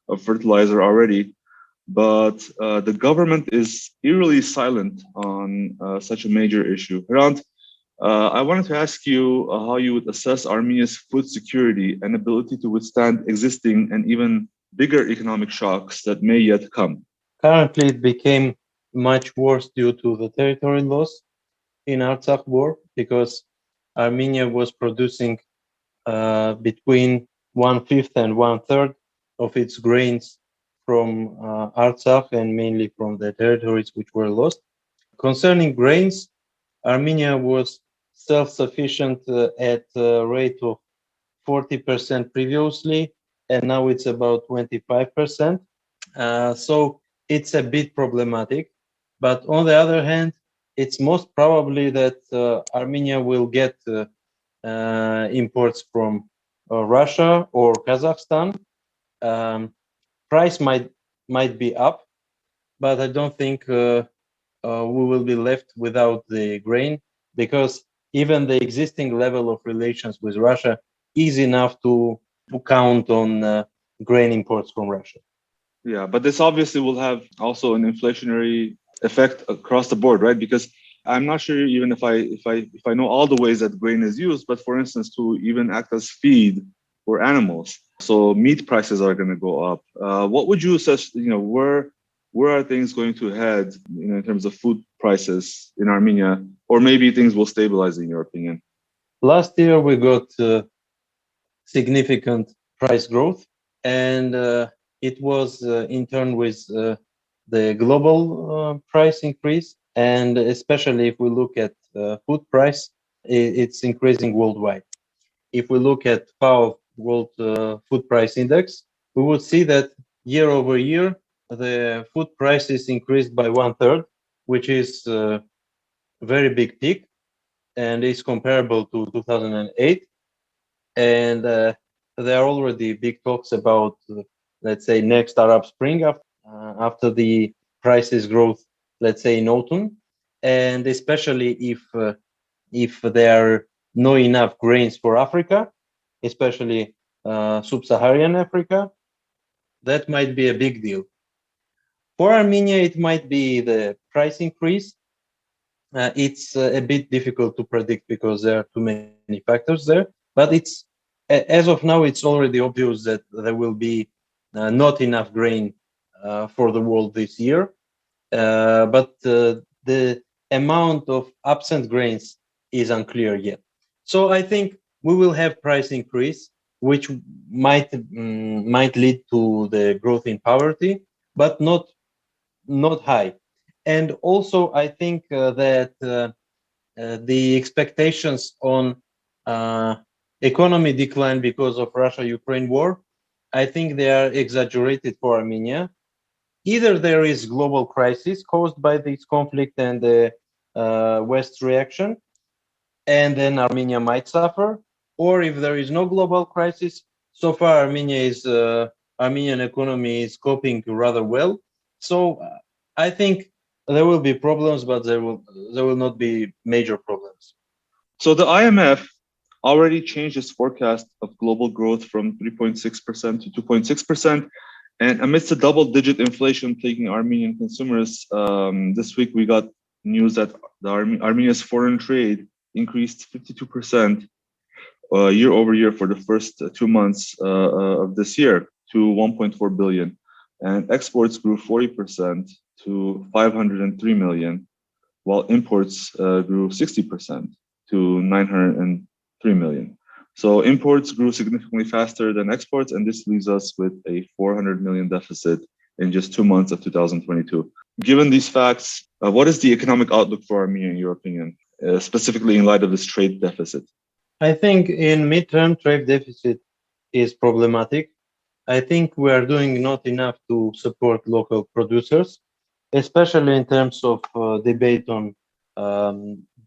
of fertilizer already, but the government is eerily silent on such a major issue. Hrant, I wanted to ask you how you would assess Armenia's food security and ability to withstand existing and even bigger economic shocks that may yet come. Currently, it became much worse due to the territory loss in Artsakh war, because Armenia was producing between 1/5 and 1/3 of its grains from Artsakh, and mainly from the territories which were lost. Concerning grains, Armenia was self-sufficient at a rate of 40% previously, and now it's about 25%. So it's a bit problematic. But on the other hand, it's most probably that Armenia will get imports from Russia or Kazakhstan, price might be up, but I don't think we will be left without the grain, because even the existing level of relations with Russia is enough to count on grain imports from Russia. Yeah, but this obviously will have also an inflationary effect across the board, right? Because I'm not sure even if I know all the ways that grain is used, but for instance, to even act as feed for animals. So meat prices are going to go up. What would you assess? Where are things going to head in terms of food prices in Armenia, or maybe things will stabilize in your opinion? Last year we got significant price growth, and it was in turn with the global price increase, and especially if we look at food price, it's increasing worldwide. If we look at POW World Food Price Index, we would see that year over year the food prices increased by 1/3, which is a very big peak, and is comparable to 2008. And there are already big talks about, let's say, next Arab Spring after the prices growth, let's say in autumn, and especially if there are not enough grains for Africa, especially sub-Saharan Africa, that might be a big deal. For Armenia, it might be the price increase. It's a bit difficult to predict because there are too many factors there, but it's as of now, it's already obvious that there will be not enough grain for the world this year. But the amount of absent grains is unclear yet. So I think we will have price increase, which might lead to the growth in poverty, but not high. And also, I think that the expectations on economy decline because of Russia-Ukraine war, I think they are exaggerated for Armenia. Either there is global crisis caused by this conflict and the West's reaction, and then Armenia might suffer, or if there is no global crisis, so far Armenian economy is coping rather well. So I think there will be problems, but there will not be major problems. So the IMF already changed its forecast of global growth from 3.6% to 2.6%. And amidst the double-digit inflation plaguing Armenian consumers, this week we got news that Armenia's foreign trade increased 52% year over year for the first 2 months of this year to 1.4 billion. And exports grew 40% to 503 million, while imports grew 60% to 903 million. So imports grew significantly faster than exports, and this leaves us with a 400 million deficit in just 2 months of 2022. Given these facts, what is the economic outlook for Armenia, in your opinion, specifically in light of this trade deficit? I think in midterm, trade deficit is problematic. I think we are doing not enough to support local producers, especially in terms of debate on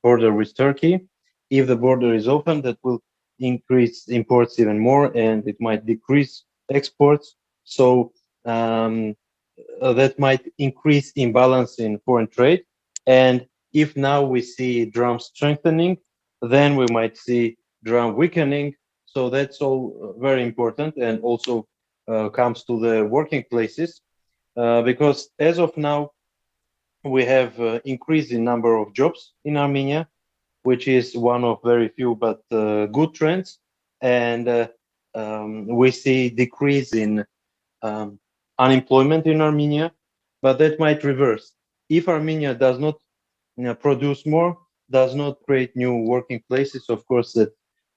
border with Turkey. If the border is open, that will increase imports even more, and it might decrease exports. So that might increase imbalance in foreign trade. And if now we see drum strengthening, then we might see drum weakening. So that's all very important, and also comes to the working places, because as of now, we have increased in number of jobs in Armenia, which is one of very few but good trends. And we see decrease in unemployment in Armenia, but that might reverse. If Armenia does not produce more, does not create new working places, of course,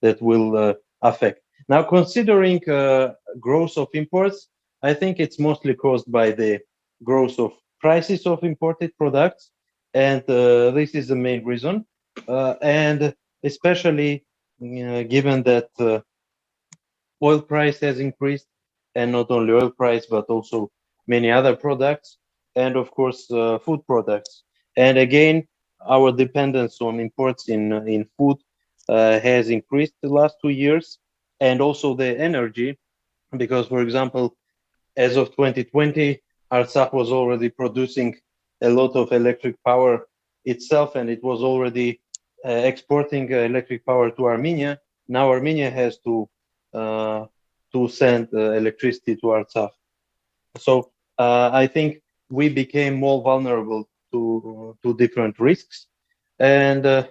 that will affect. Now, considering growth of imports, I think it's mostly caused by the growth of prices of imported products, and this is the main reason. And especially given that oil price has increased, and not only oil price, but also many other products, and of course food products. And again, our dependence on imports in food has increased the last 2 years, and also the energy, because, for example, as of 2020, Artsakh was already producing a lot of electric power itself, and it was already exporting electric power to Armenia. Now Armenia has to send electricity to Artsakh. So I think we became more vulnerable to different risks, and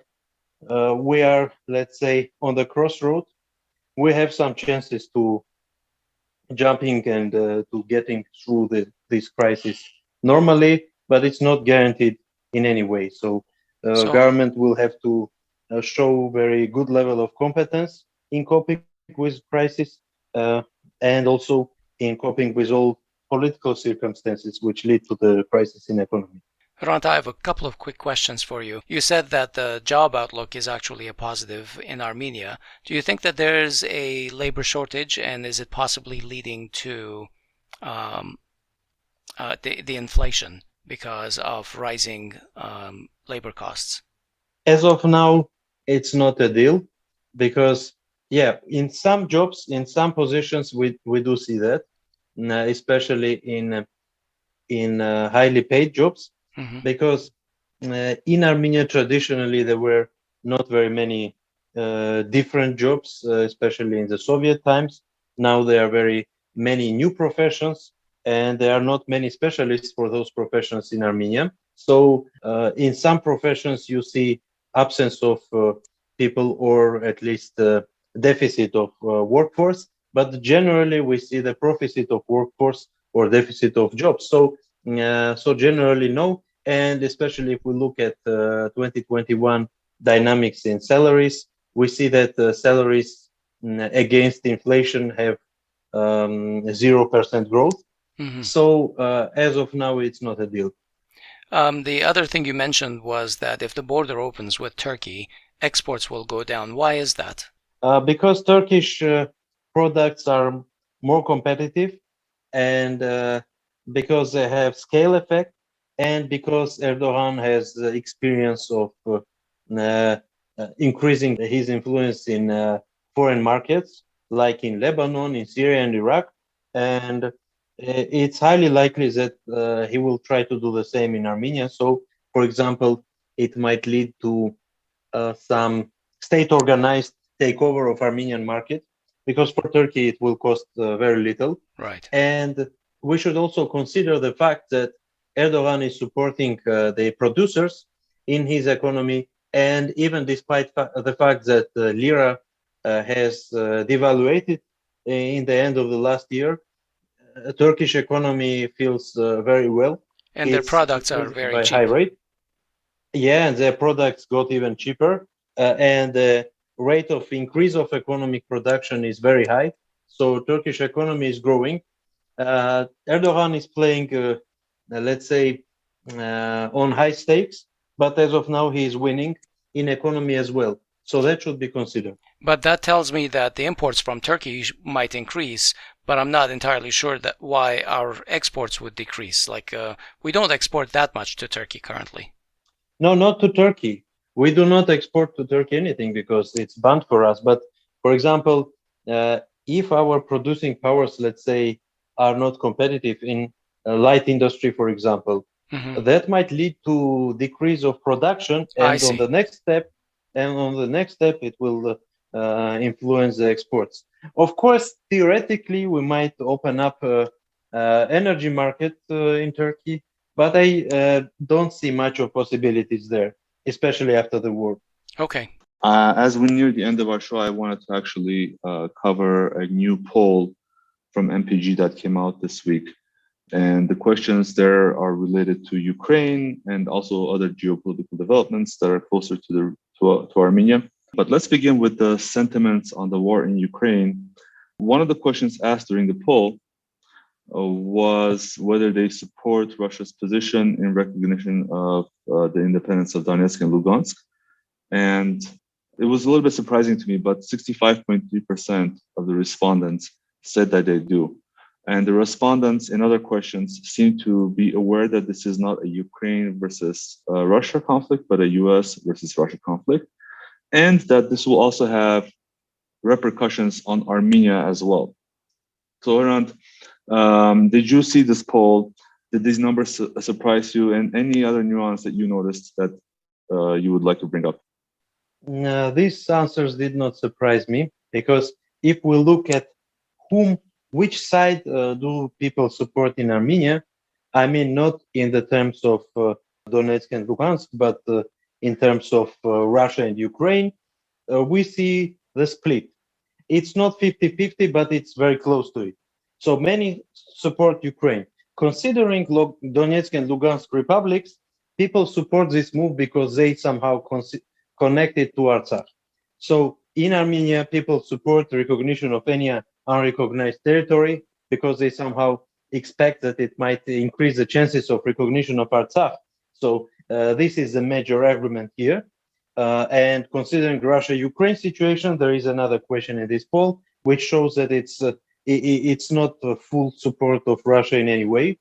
we are, let's say, on the crossroad. We have some chances to jumping and to getting through this crisis normally, but it's not guaranteed in any way. So government will have to show very good level of competence in coping with crisis, and also in coping with all political circumstances which lead to the crisis in economy. Hrant, I have a couple of quick questions for you. You said that the job outlook is actually a positive in Armenia. Do you think that there's a labor shortage, and is it possibly leading to the inflation because of rising labor costs? As of now, it's not a deal, because in some jobs, in some positions, we do see that, especially in highly paid jobs. Mm-hmm. Because in Armenia, traditionally, there were not very many different jobs, especially in the Soviet times. Now there are very many new professions, and there are not many specialists for those professions in Armenia. So in some professions, you see absence of people, or at least deficit of workforce. But generally, we see the proficit of workforce or deficit of jobs. So generally, no. And especially if we look at 2021 dynamics in salaries, we see that salaries against inflation have 0% growth. Mm-hmm. So as of now, it's not a deal. The other thing you mentioned was that if the border opens with Turkey, exports will go down. Why is that? Because Turkish products are more competitive, and because they have scale effect, and because Erdogan has experience of increasing his influence in foreign markets, like in Lebanon, in Syria, and Iraq. And it's highly likely that he will try to do the same in Armenia. So, for example, it might lead to some state-organized takeover of Armenian market, because for Turkey it will cost very little. Right. And we should also consider the fact that Erdogan is supporting the producers in his economy, and even despite the fact that lira has devaluated in the end of the last year, Turkish economy feels very well. And their products are very cheap. High rate. Yeah, and their products got even cheaper, and the rate of increase of economic production is very high. So Turkish economy is growing. Erdogan is playing, let's say, on high stakes, but as of now he is winning in economy as well. So that should be considered. But that tells me that the imports from Turkey might increase, but I'm not entirely sure that why our exports would decrease. Like we don't export that much to Turkey currently. No, not to Turkey. We do not export to Turkey anything because it's banned for us. But for example, if our producing powers, let's say, are not competitive in light industry, for example, mm-hmm. that might lead to decrease of production, and on the next step, it will influence the exports. Of course, theoretically, we might open up energy market in Turkey, but I don't see much of possibilities there, especially after the war. Okay. As we near the end of our show, I wanted to actually cover a new poll from MPG that came out this week. And the questions there are related to Ukraine and also other geopolitical developments that are closer to Armenia. But let's begin with the sentiments on the war in Ukraine. One of the questions asked during the poll was whether they support Russia's position in recognition of the independence of Donetsk and Lugansk. And it was a little bit surprising to me, but 65.3% of the respondents said that they do. And the respondents in other questions seem to be aware that this is not a Ukraine versus Russia conflict, but a US versus Russia conflict. and that this will also have repercussions on Armenia as well. So, Hrant, did you see this poll? Did these numbers surprise you, and any other nuance that you noticed that you would like to bring up? These answers did not surprise me, because if we look at which side do people support in Armenia, I mean, not in the terms of Donetsk and Luhansk, but in terms of Russia and Ukraine, we see the split. It's not 50-50, but it's very close to it. So many support Ukraine. Considering Donetsk and Lugansk republics, people support this move because they somehow connected to Artsakh. So in Armenia, people support the recognition of any unrecognized territory because they somehow expect that it might increase the chances of recognition of Artsakh. So this is a major argument here. And considering Russia-Ukraine situation, there is another question in this poll, which shows that it's not a full support of Russia in any way.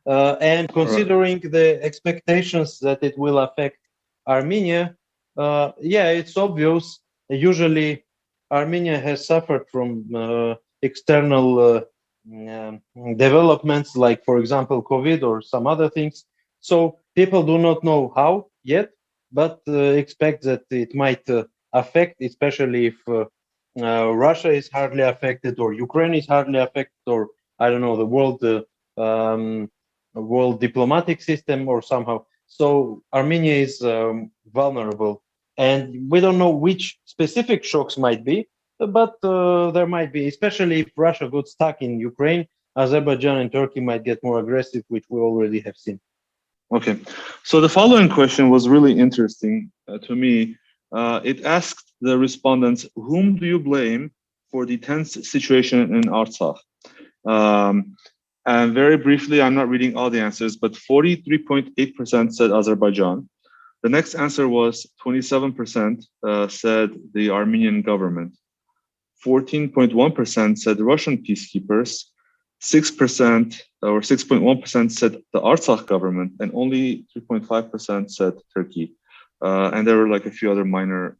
And considering the expectations that it will affect Armenia, yeah, it's obvious. Usually, Armenia has suffered from external developments, like, for example, COVID or some other things. So people do not know how yet, but expect that it might affect, especially if Russia is hardly affected, or Ukraine is hardly affected, or I don't know, the world diplomatic system or somehow. So Armenia is vulnerable, and we don't know which specific shocks might be, but there might be, especially if Russia got stuck in Ukraine. Azerbaijan and Turkey might get more aggressive, which we already have seen. Okay, so the following question was really interesting to me. It asked the respondents, whom do you blame for the tense situation in Artsakh? And very briefly, I'm not reading all the answers, but 43.8% said Azerbaijan. The next answer was 27% said the Armenian government. 14.1% said Russian peacekeepers. 6% or 6.1% said the Artsakh government, and only 3.5% said Turkey. And there were like a few other minor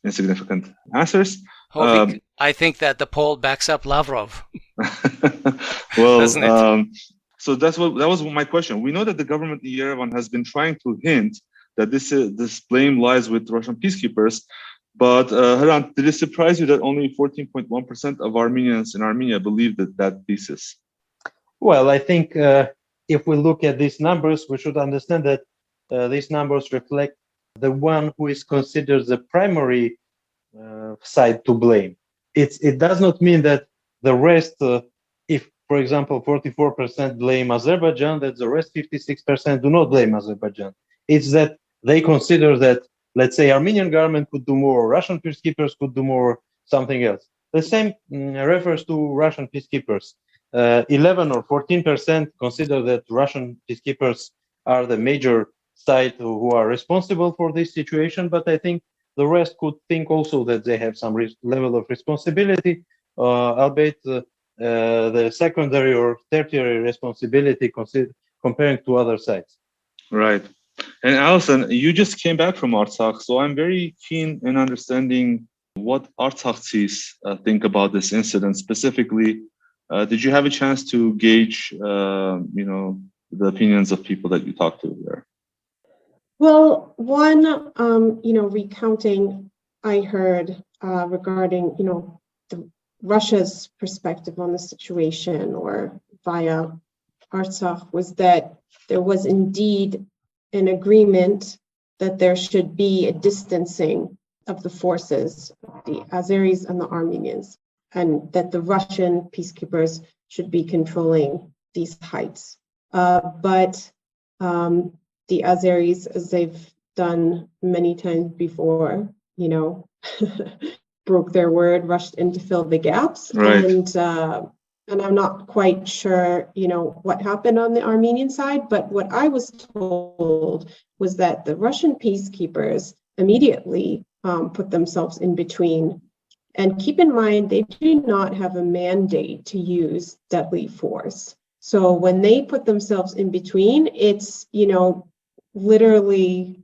insignificant answers. I think that the poll backs up Lavrov. Well, doesn't it? So that was my question. We know that the government in Yerevan has been trying to hint that this blame lies with Russian peacekeepers. But Hrant, did it surprise you that only 14.1% of Armenians in Armenia believe that thesis? Well, I think if we look at these numbers, we should understand that these numbers reflect the one who is considered the primary side to blame. It does not mean that the rest, if, for example, 44% blame Azerbaijan, that the rest 56% do not blame Azerbaijan. It's that they consider that, let's say, Armenian government could do more, Russian peacekeepers could do more, something else. The same refers to Russian peacekeepers. 11 or 14% consider that Russian peacekeepers are the major side who are responsible for this situation, but I think the rest could think also that they have some level of responsibility, albeit the secondary or tertiary responsibility comparing to other sides. Right. And Alison, you just came back from Artsakh, so I'm very keen in understanding what Artsakhis think about this incident specifically. Did you have a chance to gauge, the opinions of people that you talked to there? Well, one, recounting I heard regarding, Russia's perspective on the situation or via Artsakh was that there was indeed an agreement that there should be a distancing of the forces, the Azeris and the Armenians, and that the Russian peacekeepers should be controlling these heights. But the Azeris, as they've done many times before, broke their word, rushed in to fill the gaps. Right. And I'm not quite sure, what happened on the Armenian side, but what I was told was that the Russian peacekeepers immediately put themselves in between. And keep in mind, they do not have a mandate to use deadly force. So when they put themselves in between, it's, literally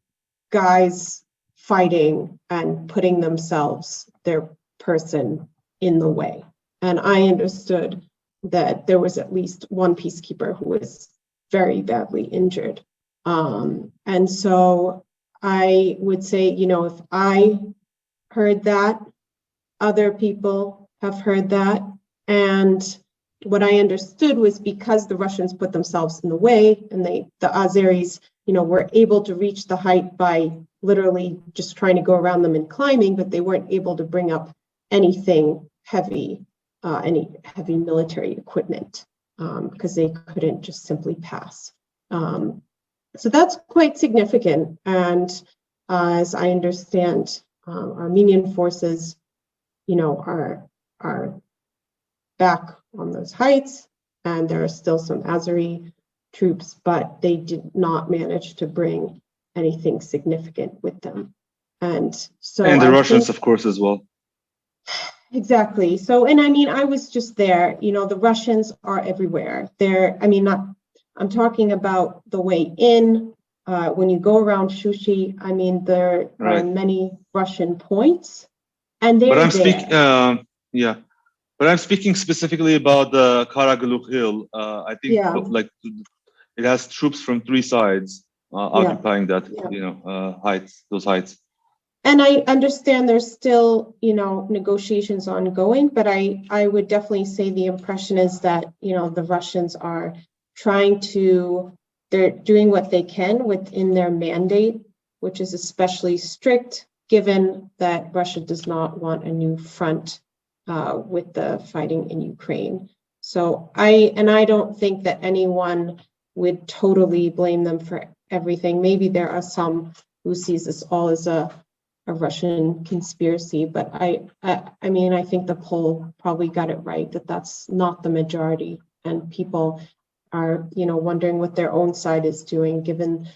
guys fighting and putting themselves, their person, in the way. And I understood that there was at least one peacekeeper who was very badly injured. And so I would say, if I heard that, other people have heard that. And what I understood was because the Russians put themselves in the way, and the Azeris, were able to reach the height by literally just trying to go around them and climbing, but they weren't able to bring up anything heavy, any heavy military equipment, because they couldn't just simply pass. So that's quite significant. And as I understand, Armenian forces, are back on those heights, and there are still some Azeri troops, but they did not manage to bring anything significant with them. And the Russians, of course, as well. Exactly. So, and I mean, I was just there, the Russians are everywhere. I'm talking about the way in, when you go around Shushi, there are many Russian points, and they're But I'm speaking specifically about the Karaglukh hill. I think it has troops from three sides occupying that, those heights. And I understand there's still, negotiations ongoing, but I would definitely say the impression is that, the Russians are they're doing what they can within their mandate, which is especially strict, given that Russia does not want a new front with the fighting in Ukraine. So I don't think that anyone would totally blame them for everything. Maybe there are some who sees this all as a Russian conspiracy, but I think the poll probably got it right that that's not the majority, and people are, wondering what their own side is doing, given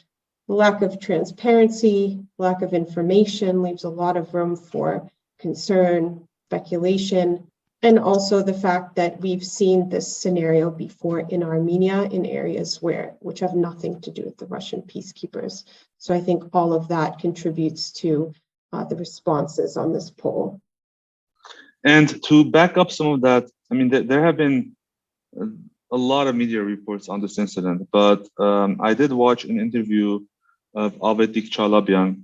the lack of transparency, lack of information leaves a lot of room for concern, speculation, and also the fact that we've seen this scenario before in Armenia in areas which have nothing to do with the Russian peacekeepers. So I think all of that contributes to the responses on this poll. And to back up some of that, there have been a lot of media reports on this incident, but I did watch an interview of Avetik Chalabian,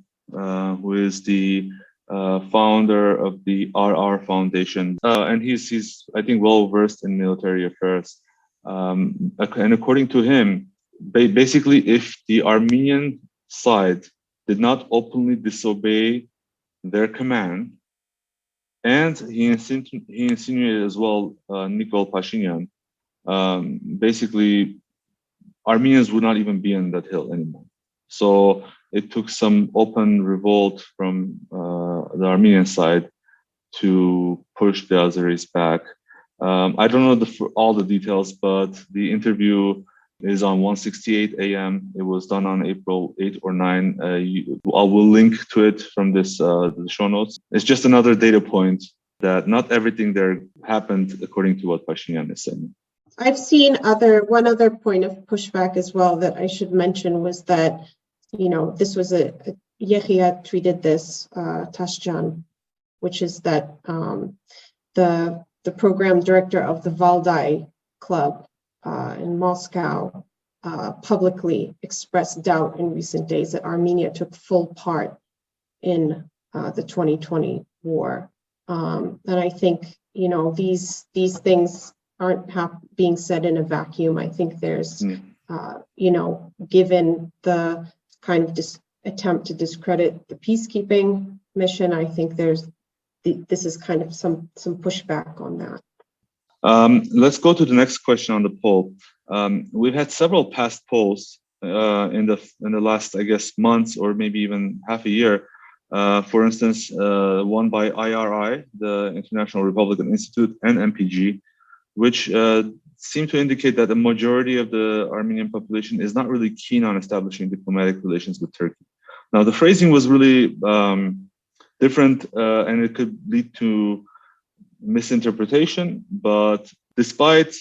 who is the founder of the RR Foundation, and he's I think well versed in military affairs. And according to him, basically, if the Armenian side did not openly disobey their command, and he insinuated as well, Nikol Pashinyan, basically Armenians would not even be in that hill anymore. So it took some open revolt from the Armenian side to push the Azeris back. I don't know all the details, but the interview is on 1:68 a.m. It was done on April 8 or 9. I will link to it from the show notes. It's just another data point that not everything there happened according to what Pashinyan is saying. I've seen one other point of pushback as well that I should mention was that, this was Yehia tweeted this, Tashjan, which is that the program director of the Valdai Club in Moscow publicly expressed doubt in recent days that Armenia took full part in the 2020 war. And I think, these things aren't being said in a vacuum. I think there's, given the kind of attempt to discredit the peacekeeping mission, I think this is kind of some pushback on that. Let's go to the next question on the poll. We've had several past polls in the last, I guess, months or maybe even half a year. For instance, one by IRI, the International Republican Institute, and MPG, which seem to indicate that the majority of the Armenian population is not really keen on establishing diplomatic relations with Turkey. Now, the phrasing was really different, and it could lead to misinterpretation. But despite,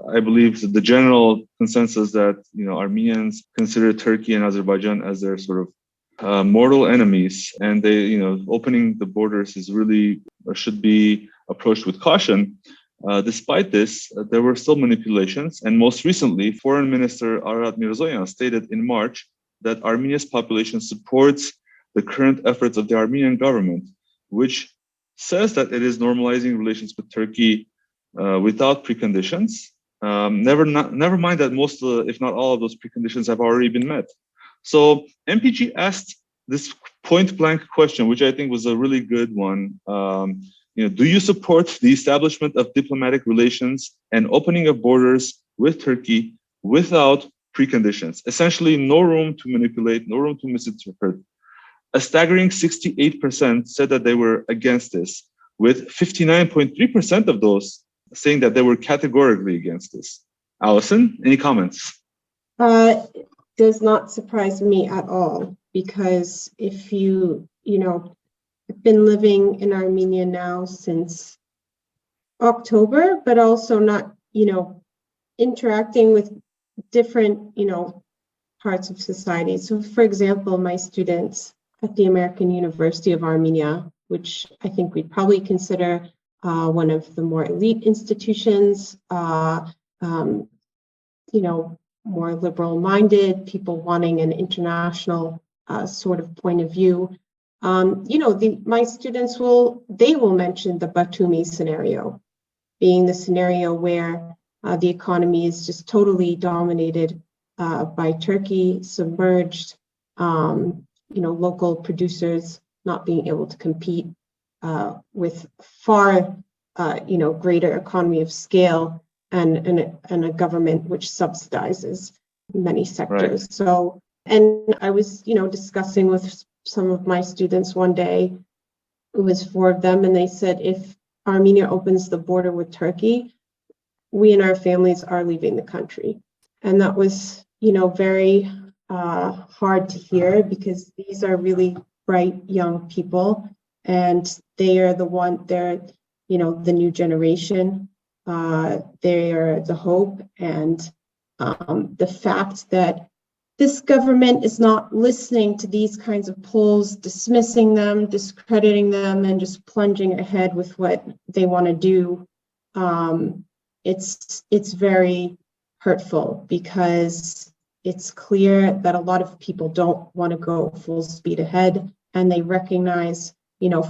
I believe, the general consensus that Armenians consider Turkey and Azerbaijan as their sort of mortal enemies, and opening the borders is really should be approached with caution. Despite this, there were still manipulations, and most recently, Foreign Minister Arat Mirzoyan stated in March that Armenia's population supports the current efforts of the Armenian government, which says that it is normalizing relations with Turkey without preconditions. Never mind that most, if not all, of those preconditions have already been met. So MPG asked this point-blank question, which I think was a really good one. Do you support the establishment of diplomatic relations and opening of borders with Turkey without preconditions? Essentially, no room to manipulate, no room to misinterpret. A staggering 68% said that they were against this, with 59.3% of those saying that they were categorically against this. Alison, any comments? Does not surprise me at all, because if I've been living in Armenia now since October, but also not, interacting with different, parts of society. So for example, my students at the American University of Armenia, which I think we'd probably consider one of the more elite institutions, more liberal-minded, people wanting an international sort of point of view. My students will mention the Batumi scenario, being the scenario where the economy is just totally dominated by Turkey, submerged, local producers not being able to compete with far, greater economy of scale and a government which subsidizes many sectors. Right. So, and I was, discussing with some of my students one day, it was 4 of them, and they said, if Armenia opens the border with Turkey, we and our families are leaving the country. And that was, very hard to hear, because these are really bright young people, and they're the new generation. They are the hope, and the fact that this government is not listening to these kinds of polls, dismissing them, discrediting them, and just plunging ahead with what they want to do, it's very hurtful, because it's clear that a lot of people don't want to go full speed ahead, and they recognize,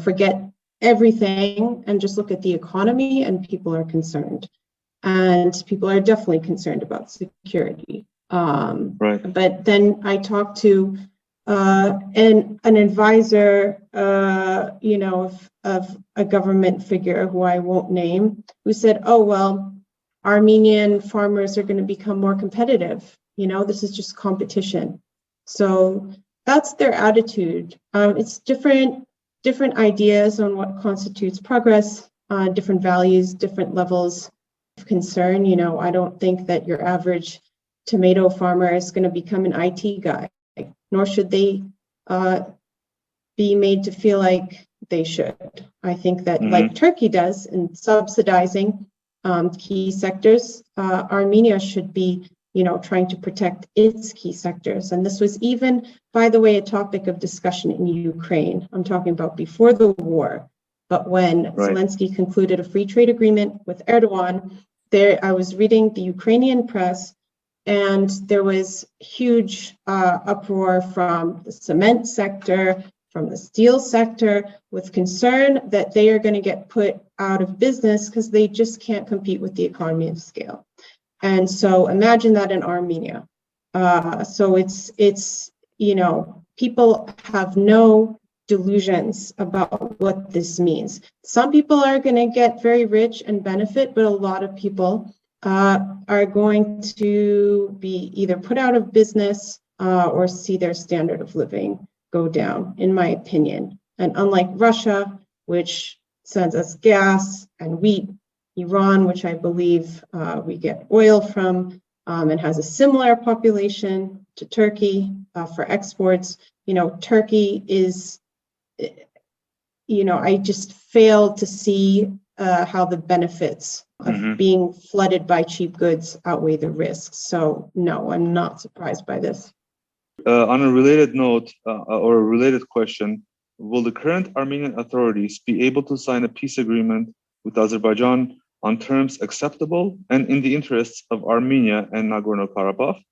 forget everything and just look at the economy, and people are concerned. And people are definitely concerned about security. Right. But then I talked to an advisor, of a government figure who I won't name, who said, oh, well, Armenian farmers are going to become more competitive. This is just competition. So that's their attitude. It's different ideas on what constitutes progress, different values, different levels of concern. I don't think that your average tomato farmer is going to become an IT guy, nor should they be made to feel like they should. I think that like Turkey does in subsidizing key sectors, Armenia should be, trying to protect its key sectors. And this was even, by the way, a topic of discussion in Ukraine. I'm talking about before the war. But when Zelensky concluded a free trade agreement with Erdogan, I was reading the Ukrainian press, and there was huge uproar from the cement sector, from the steel sector, with concern that they are going to get put out of business because they just can't compete with the economy of scale. And so imagine that in Armenia. So it's people have no delusions about what this means. Some people are going to get very rich and benefit, but a lot of people are going to be either put out of business or see their standard of living go down, in my opinion. And unlike Russia, which sends us gas and wheat, Iran, which I believe we get oil from, and has a similar population to Turkey for exports, Turkey is, I just fail to see how the benefits of being flooded by cheap goods outweigh the risks. So no, I'm not surprised by this. On a related note or a related question, will the current Armenian authorities be able to sign a peace agreement with Azerbaijan on terms acceptable and in the interests of Armenia and Nagorno-Karabakh?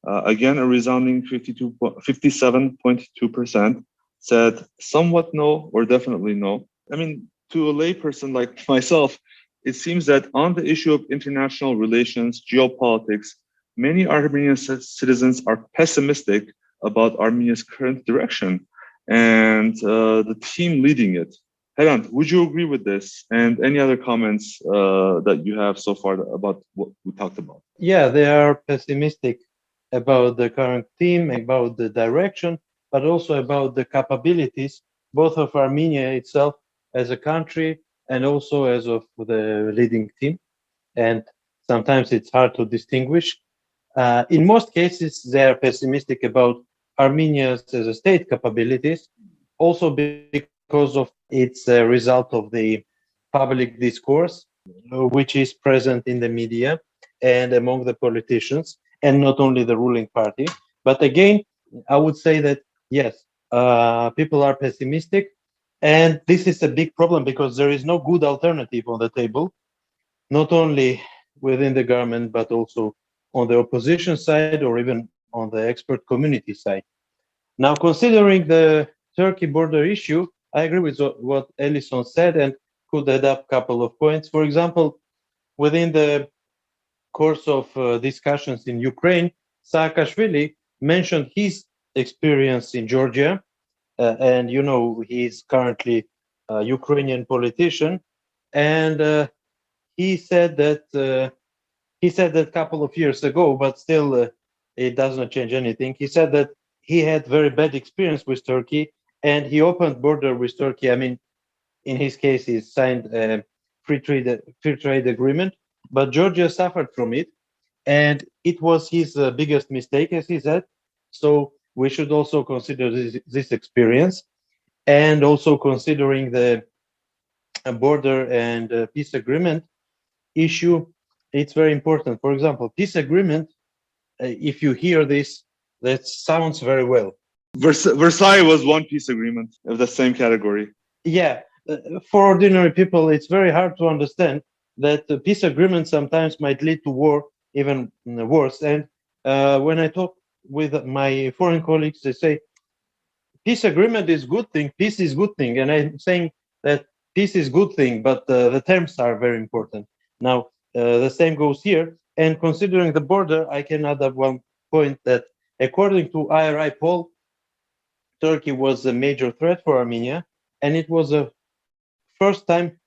Again, a resounding 57.2% said somewhat no or definitely no. I mean, to a layperson like myself, it seems that on the issue of international relations, geopolitics, many Armenian citizens are pessimistic about Armenia's current direction and the team leading it. Herant, would you agree with this? And any other comments that you have so far about what we talked about? Yeah, they are pessimistic about the current team, about the direction, but also about the capabilities, both of Armenia itself as a country and also as of the leading team. And sometimes it's hard to distinguish. In most cases, they are pessimistic about Armenia's as a state capabilities, also because of its result of the public discourse, which is present in the media and among the politicians, and not only the ruling party. But again, I would say that, yes, people are pessimistic. And this is a big problem because there is no good alternative on the table, not only within the government, but also on the opposition side or even on the expert community side. Now, considering the Turkey border issue, I agree with what Alison said and could add up a couple of points. For example, within the course of discussions in Ukraine, Saakashvili mentioned his experience in Georgia, and he's currently a Ukrainian politician, and he said that a couple of years ago, but still it doesn't change anything. He said that he had very bad experience with Turkey, and he opened border with Turkey. I mean, in his case, he signed a free trade agreement, but Georgia suffered from it, and it was his biggest mistake, as he said. So we should also consider this experience, and also considering the border and peace agreement issue. It's very important. For example, peace agreement, if you hear this, that sounds very well. Versailles was one peace agreement of the same category. Yeah, for ordinary people, it's very hard to understand that the peace agreement sometimes might lead to war, even worse. And when I talk with my foreign colleagues, they say, peace agreement is good thing, peace is good thing. And I'm saying that peace is good thing, but the terms are very important. Now, the same goes here. And considering the border, I can add up one point that according to IRI poll, Turkey was a major threat for Armenia. And it was a first time,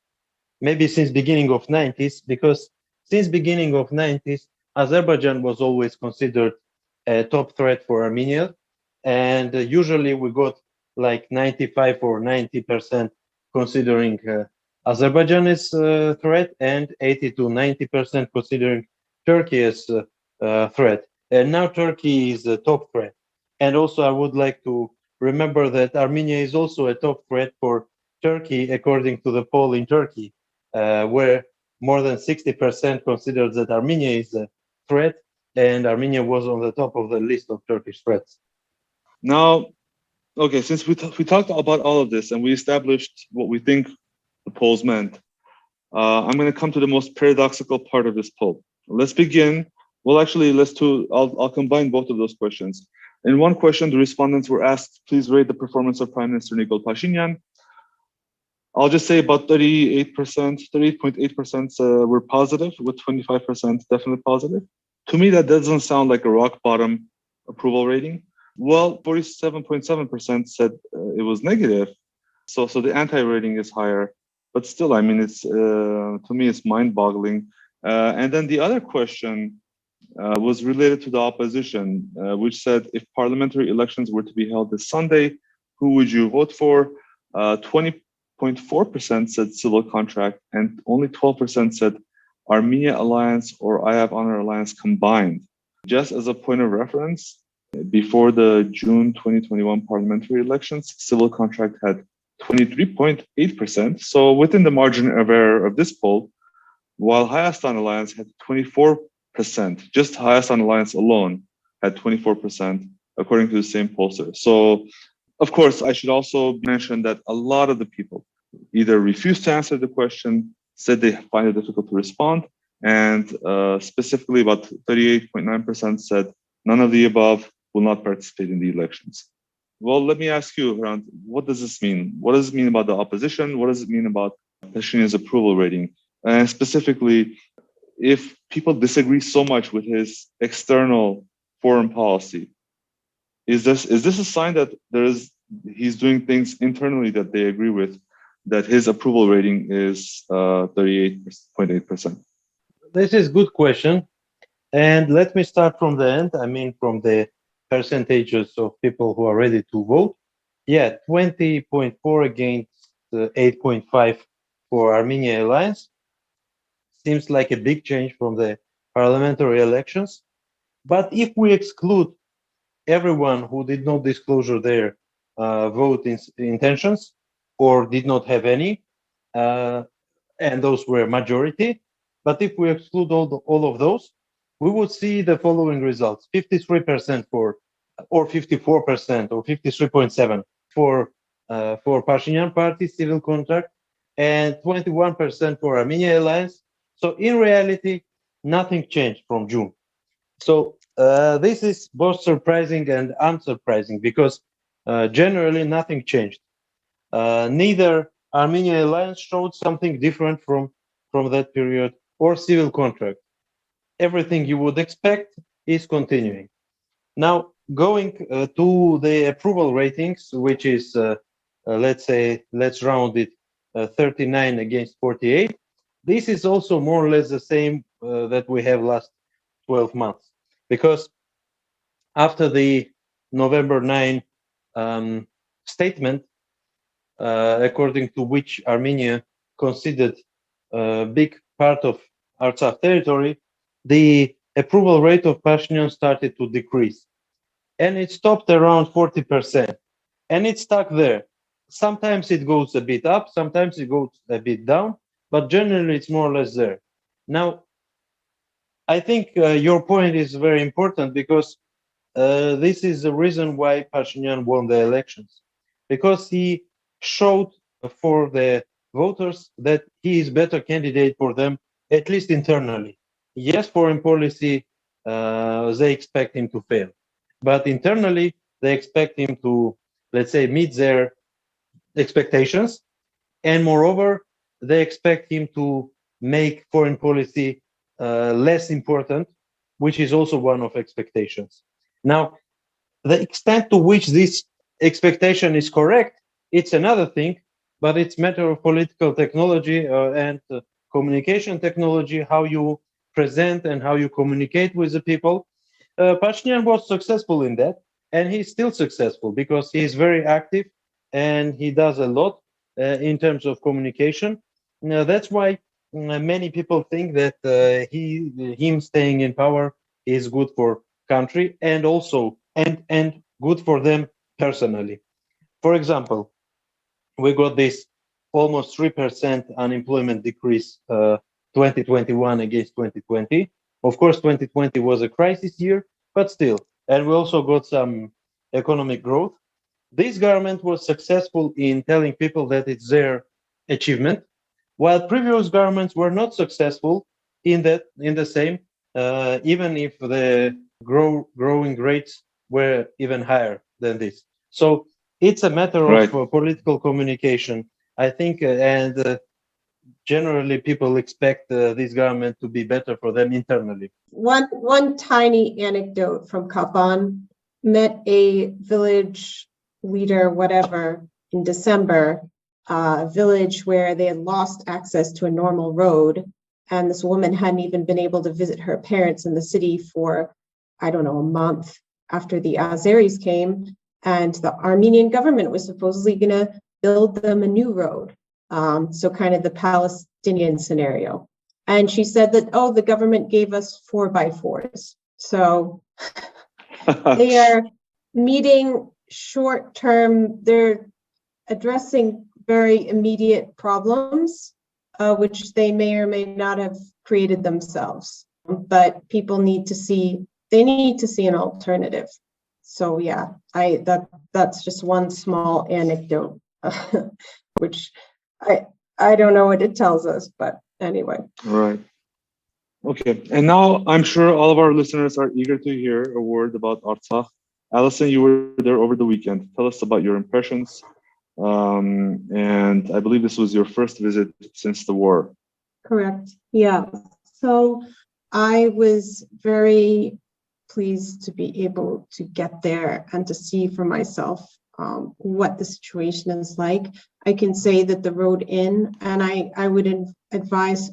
maybe since beginning of 90s, because since beginning of 90s, Azerbaijan was always considered a top threat for Armenia. And usually we got like 95 or 90% considering Azerbaijan as a threat, and 80 to 90% considering Turkey as a threat. And now Turkey is a top threat. And also I would like to remember that Armenia is also a top threat for Turkey, according to the poll in Turkey, where more than 60% considers that Armenia is a threat, and Armenia was on the top of the list of Turkish threats. Now, okay, since we talked about all of this and we established what we think the polls meant, I'm going to come to the most paradoxical part of this poll. Let's begin. Well, actually, I'll combine both of those questions. In one question, the respondents were asked, please rate the performance of Prime Minister Nikol Pashinyan. I'll just say about 38.8% were positive, with 25% definitely positive. To me, that doesn't sound like a rock bottom approval rating. Well, 47.7% said it was negative. So the anti-rating is higher, but still, I mean, it's to me, it's mind-boggling. And then the other question was related to the opposition, which said if parliamentary elections were to be held this Sunday, who would you vote for? 20.4% said civil contract, and only 12% said Armenia Alliance or I Have Honor Alliance combined. Just as a point of reference, before the June 2021 parliamentary elections, civil contract had 23.8%, so within the margin of error of this poll, while Hayastan Alliance had 24%. Just Hayastan Alliance alone had 24%, according to the same pollster. So, of course, I should also mention that a lot of the people either refused to answer the question, said they find it difficult to respond, and specifically about 38.9% said none of the above, will not participate in the elections. Well, let me ask you, Hrant, what does this mean? What does it mean about the opposition? What does it mean about Pashinyan's approval rating? And specifically, if people disagree so much with his external foreign policy, is this a sign that he's doing things internally that they agree with, that his approval rating is 38.8%? This is a good question. And let me start from the end. I mean, from the percentages of people who are ready to vote. Yeah, 20.4 against 8.5 for Armenia Alliance. Seems like a big change from the parliamentary elections. But if we exclude everyone who did not disclose their vote intentions or did not have any, and those were majority, but if we exclude all of those, we would see the following results: 53% for, or 54%, or 53.7% for Pashinyan Party civil contract, and 21% for Armenia Alliance. So in reality, nothing changed from June. So this is both surprising and unsurprising, because generally nothing changed. Neither Armenia Alliance showed something different from that period, or civil contract. Everything you would expect is continuing. Now, going to the approval ratings, which is, let's round it, 39 against 48. This is also more or less the same that we have last 12 months. Because after the November 9 statement, according to which Armenia considered a big part of Artsakh territory, the approval rate of Pashinyan started to decrease. And it stopped around 40%. And it stuck there. Sometimes it goes a bit up, sometimes it goes a bit down, but generally it's more or less there. Now, I think your point is very important, because this is the reason why Pashinyan won the elections, because he showed for the voters that he is better candidate for them, at least internally. Yes, foreign policy, they expect him to fail, but internally they expect him to, let's say, meet their expectations, and moreover, they expect him to make foreign policy less important, which is also one of expectations. Now, the extent to which this expectation is correct, it's another thing, but it's matter of political technology and communication technology, how you present and how you communicate with the people. Pashinyan was successful in that, and he's still successful because he is very active and he does a lot in terms of communication. Now, that's why many people think that him staying in power is good for country, and also and good for them personally. For example, we got this almost 3% unemployment decrease 2021 against 2020. Of course, 2020 was a crisis year, but still. And we also got some economic growth. This government was successful in telling people that it's their achievement, while previous governments were not successful in the same, even if the growing rates were even higher than this. So it's a matter of political communication, I think, and generally people expect this government to be better for them internally. One tiny anecdote from Kapan. Met a village leader, whatever, in December, village where they had lost access to a normal road. And this woman hadn't even been able to visit her parents in the city for, I don't know, a month after the Azeris came. And the Armenian government was supposedly going to build them a new road. So kind of the Palestinian scenario. And she said that, oh, the government gave us 4x4s. So they are meeting short-term, they're addressing very immediate problems, which they may or may not have created themselves. But people need to see an alternative. So yeah, that's just one small anecdote, which I don't know what it tells us, but anyway. Right. Okay, and now I'm sure all of our listeners are eager to hear a word about Artsakh. Alison, you were there over the weekend. Tell us about your impressions. And I believe this was your first visit since the war. Correct. Yeah. So I was very pleased to be able to get there and to see for myself what the situation is like. I can say that the road in, and I would advise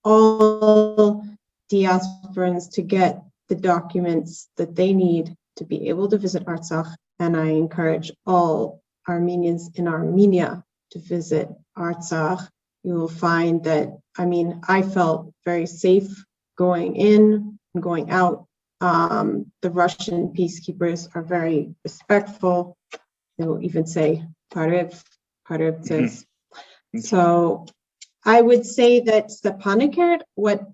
all diasporans to get the documents that they need to be able to visit Artsakh. And I encourage all Armenians in Armenia to visit Artsakh. You will find that, I felt very safe going in and going out. The Russian peacekeepers are very respectful. They will even say, Parev says. So I would say that Stepanakert,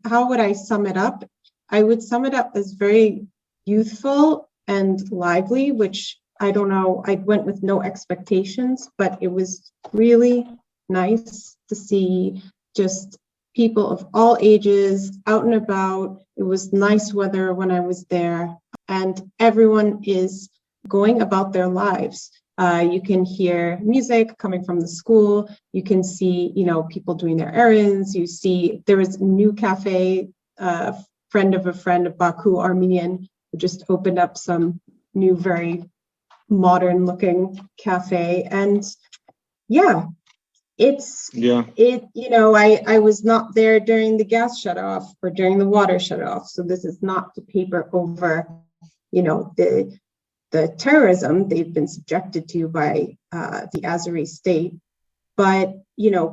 how would I sum it up? I would sum it up as very youthful and lively, which I don't know, I went with no expectations, but it was really nice to see just people of all ages out and about. It was nice weather when I was there, and everyone is going about their lives. You can hear music coming from the school. You can see, people doing their errands. You see there was a new cafe, friend of a friend of Baku, Armenian, who just opened up some new, very modern looking cafe. And yeah, I was not there during the gas shut off or during the water shut off. So this is not to paper over, the terrorism they've been subjected to by the Azeri state. But,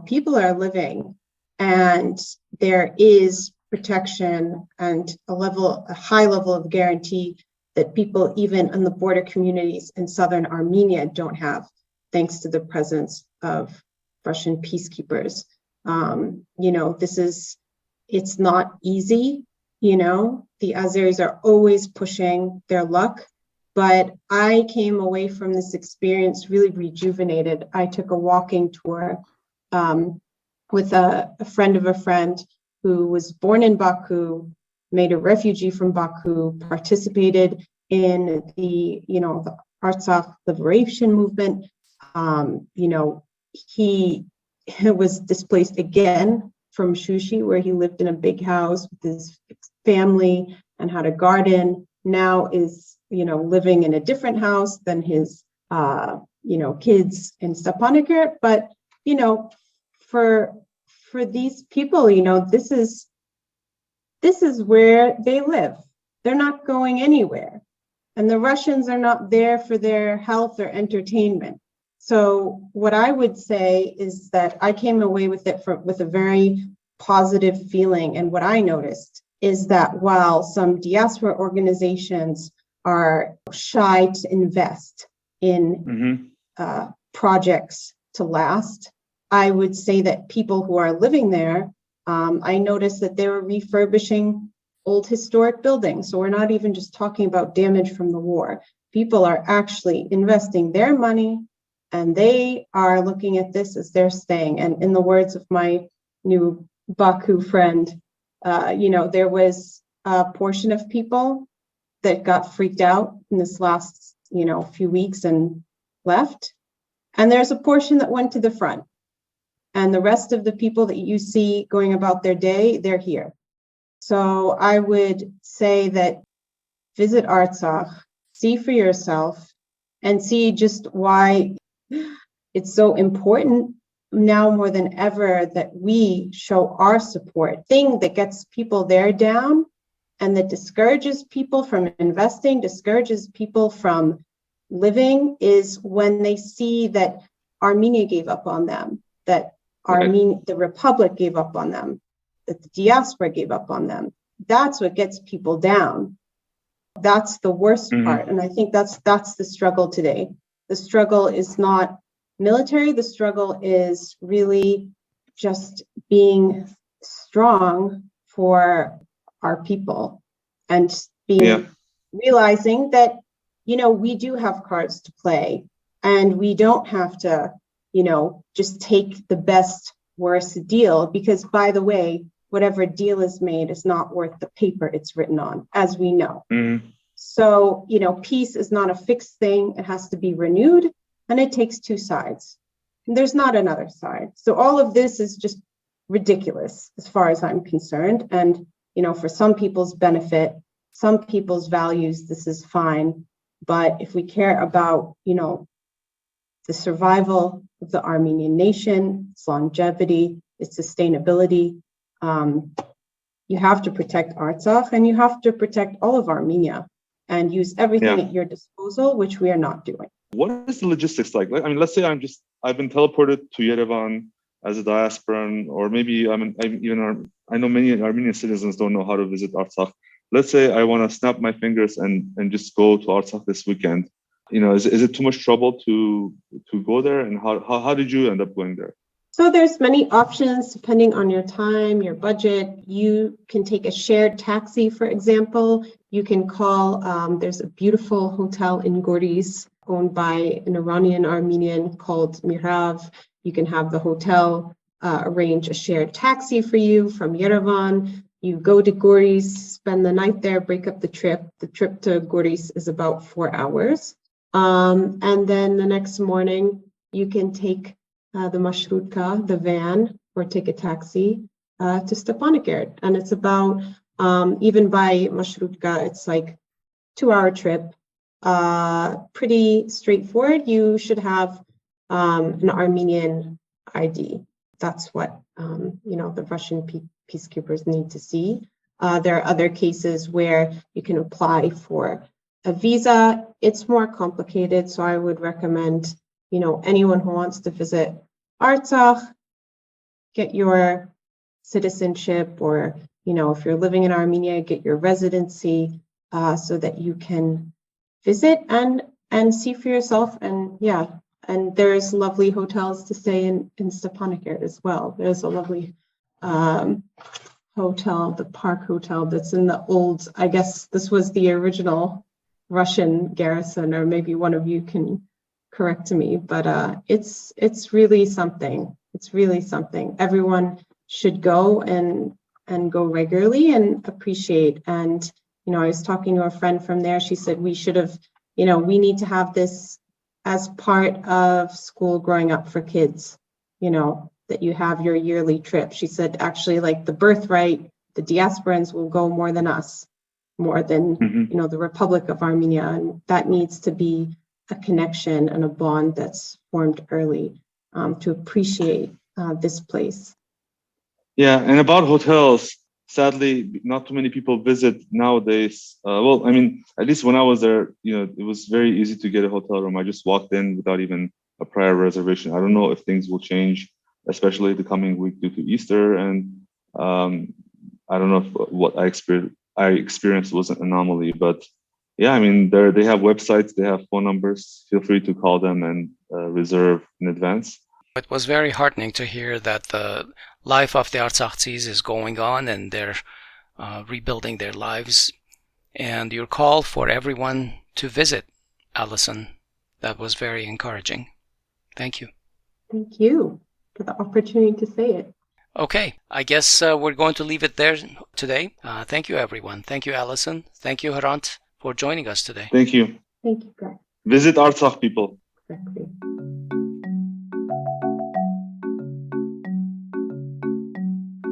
people are living, and there is protection and a high level of guarantee that people even in the border communities in southern Armenia don't have, thanks to the presence of Russian peacekeepers. It's not easy, the Azeris are always pushing their luck. But I came away from this experience really rejuvenated. I took a walking tour with a friend of a friend who was born in Baku, made a refugee from Baku, participated in the Artsakh liberation movement. He was displaced again from Shushi, where he lived in a big house with his family and had a garden. Now is living in a different house than his, kids in Stepanakert. But, for these people, this is where they live. They're not going anywhere. And the Russians are not there for their health or entertainment. So what I would say is that I came away with it with a very positive feeling. And what I noticed is that while some diaspora organizations are shy to invest in projects to last, I would say that people who are living there, I noticed that they were refurbishing old historic buildings. So we're not even just talking about damage from the war. People are actually investing their money, and they are looking at this as they're staying. And in the words of my new Baku friend, there was a portion of people that got freaked out in this last, few weeks and left. And there's a portion that went to the front. And the rest of the people that you see going about their day, they're here. So I would say that visit Artsakh, see for yourself, and see just why it's so important now more than ever that we show our support. Thing that gets people there down and that discourages people from investing, discourages people from living, is when they see that Armenia gave up on them, that the Republic gave up on them, that the diaspora gave up on them. That's what gets people down. That's the worst part. And I think that's the struggle today. The struggle is not military. The struggle is really just being strong for our people and realizing that, we do have cards to play, and we don't have to, just take the best, worst deal, because by the way, whatever deal is made is not worth the paper it's written on, as we know. So, peace is not a fixed thing. It has to be renewed, and it takes two sides. And there's not another side. So all of this is just ridiculous as far as I'm concerned. And, for some people's benefit, some people's values, this is fine. But if we care about, the survival of the Armenian nation, its longevity, its sustainability, you have to protect Artsakh, and you have to protect all of Armenia and use everything at your disposal, which we are not doing. What is the logistics like? I mean, let's say I've been teleported to Yerevan as a diasporan, or maybe I know many Armenian citizens don't know how to visit Artsakh. Let's say I want to snap my fingers and just go to Artsakh this weekend. Is it too much trouble to go there? And how did you end up going there? So there's many options depending on your time, your budget. You can take a shared taxi, for example. You can call, there's a beautiful hotel in Goris owned by an Iranian Armenian called Yerevan. You can have the hotel arrange a shared taxi for you from Yerevan. You go to Goris, spend the night there, break up the trip. The trip to Goris is about 4 hours. And then the next morning, you can take the mashrutka, the van, or take a taxi to Stepanakert. And it's about, even by mashrutka, it's like 2-hour trip. Pretty straightforward. You should have an Armenian ID. That's what, the Russian peacekeepers need to see. There are other cases where you can apply for a visa. It's more complicated, so I would recommend, anyone who wants to visit Artsakh, get your citizenship, or, if you're living in Armenia, get your residency so that you can visit and see for yourself. And there's lovely hotels to stay in Stepanakert as well. There's a lovely hotel, the Park Hotel, that's in the old, I guess this was the original Russian garrison, or maybe one of you can correct me, but it's really something. It's really something. Everyone should go and go regularly and appreciate. And, I was talking to a friend from there. She said we should have, we need to have this as part of school growing up for kids, that you have your yearly trip. She said, actually, like the birthright, the diasporans will go more than us, more than, the Republic of Armenia. And that needs to be a connection and a bond that's formed early to appreciate this place. Yeah, and about hotels, sadly, not too many people visit nowadays. At least when I was there, it was very easy to get a hotel room. I just walked in without even a prior reservation. I don't know if things will change, especially the coming week due to Easter. And I don't know if what I experienced was an anomaly, but yeah, they have websites, they have phone numbers. Feel free to call them and reserve in advance. It was very heartening to hear that the life of the Artsakhis is going on and they're rebuilding their lives. And your call for everyone to visit, Alison, that was very encouraging. Thank you. Thank you for the opportunity to say it. Okay, I guess we're going to leave it there today. Thank you, everyone. Thank you, Alison. Thank you, Hrant, for joining us today. Thank you. Thank you, Greg. Visit Artsakh, people. Exactly.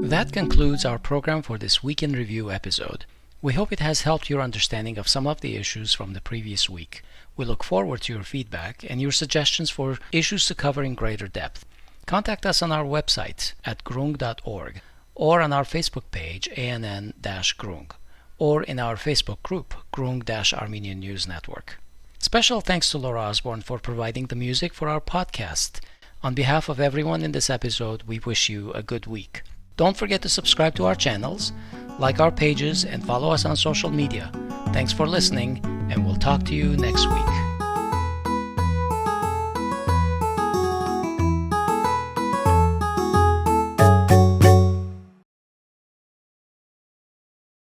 That concludes our program for this Week in Review episode. We hope it has helped your understanding of some of the issues from the previous week. We look forward to your feedback and your suggestions for issues to cover in greater depth. Contact us on our website at groong.org, or on our Facebook page, ANN-Groong, or in our Facebook group, Groong-Armenian News Network. Special thanks to Laura Osborne for providing the music for our podcast. On behalf of everyone in this episode, we wish you a good week. Don't forget to subscribe to our channels, like our pages, and follow us on social media. Thanks for listening, and we'll talk to you next week.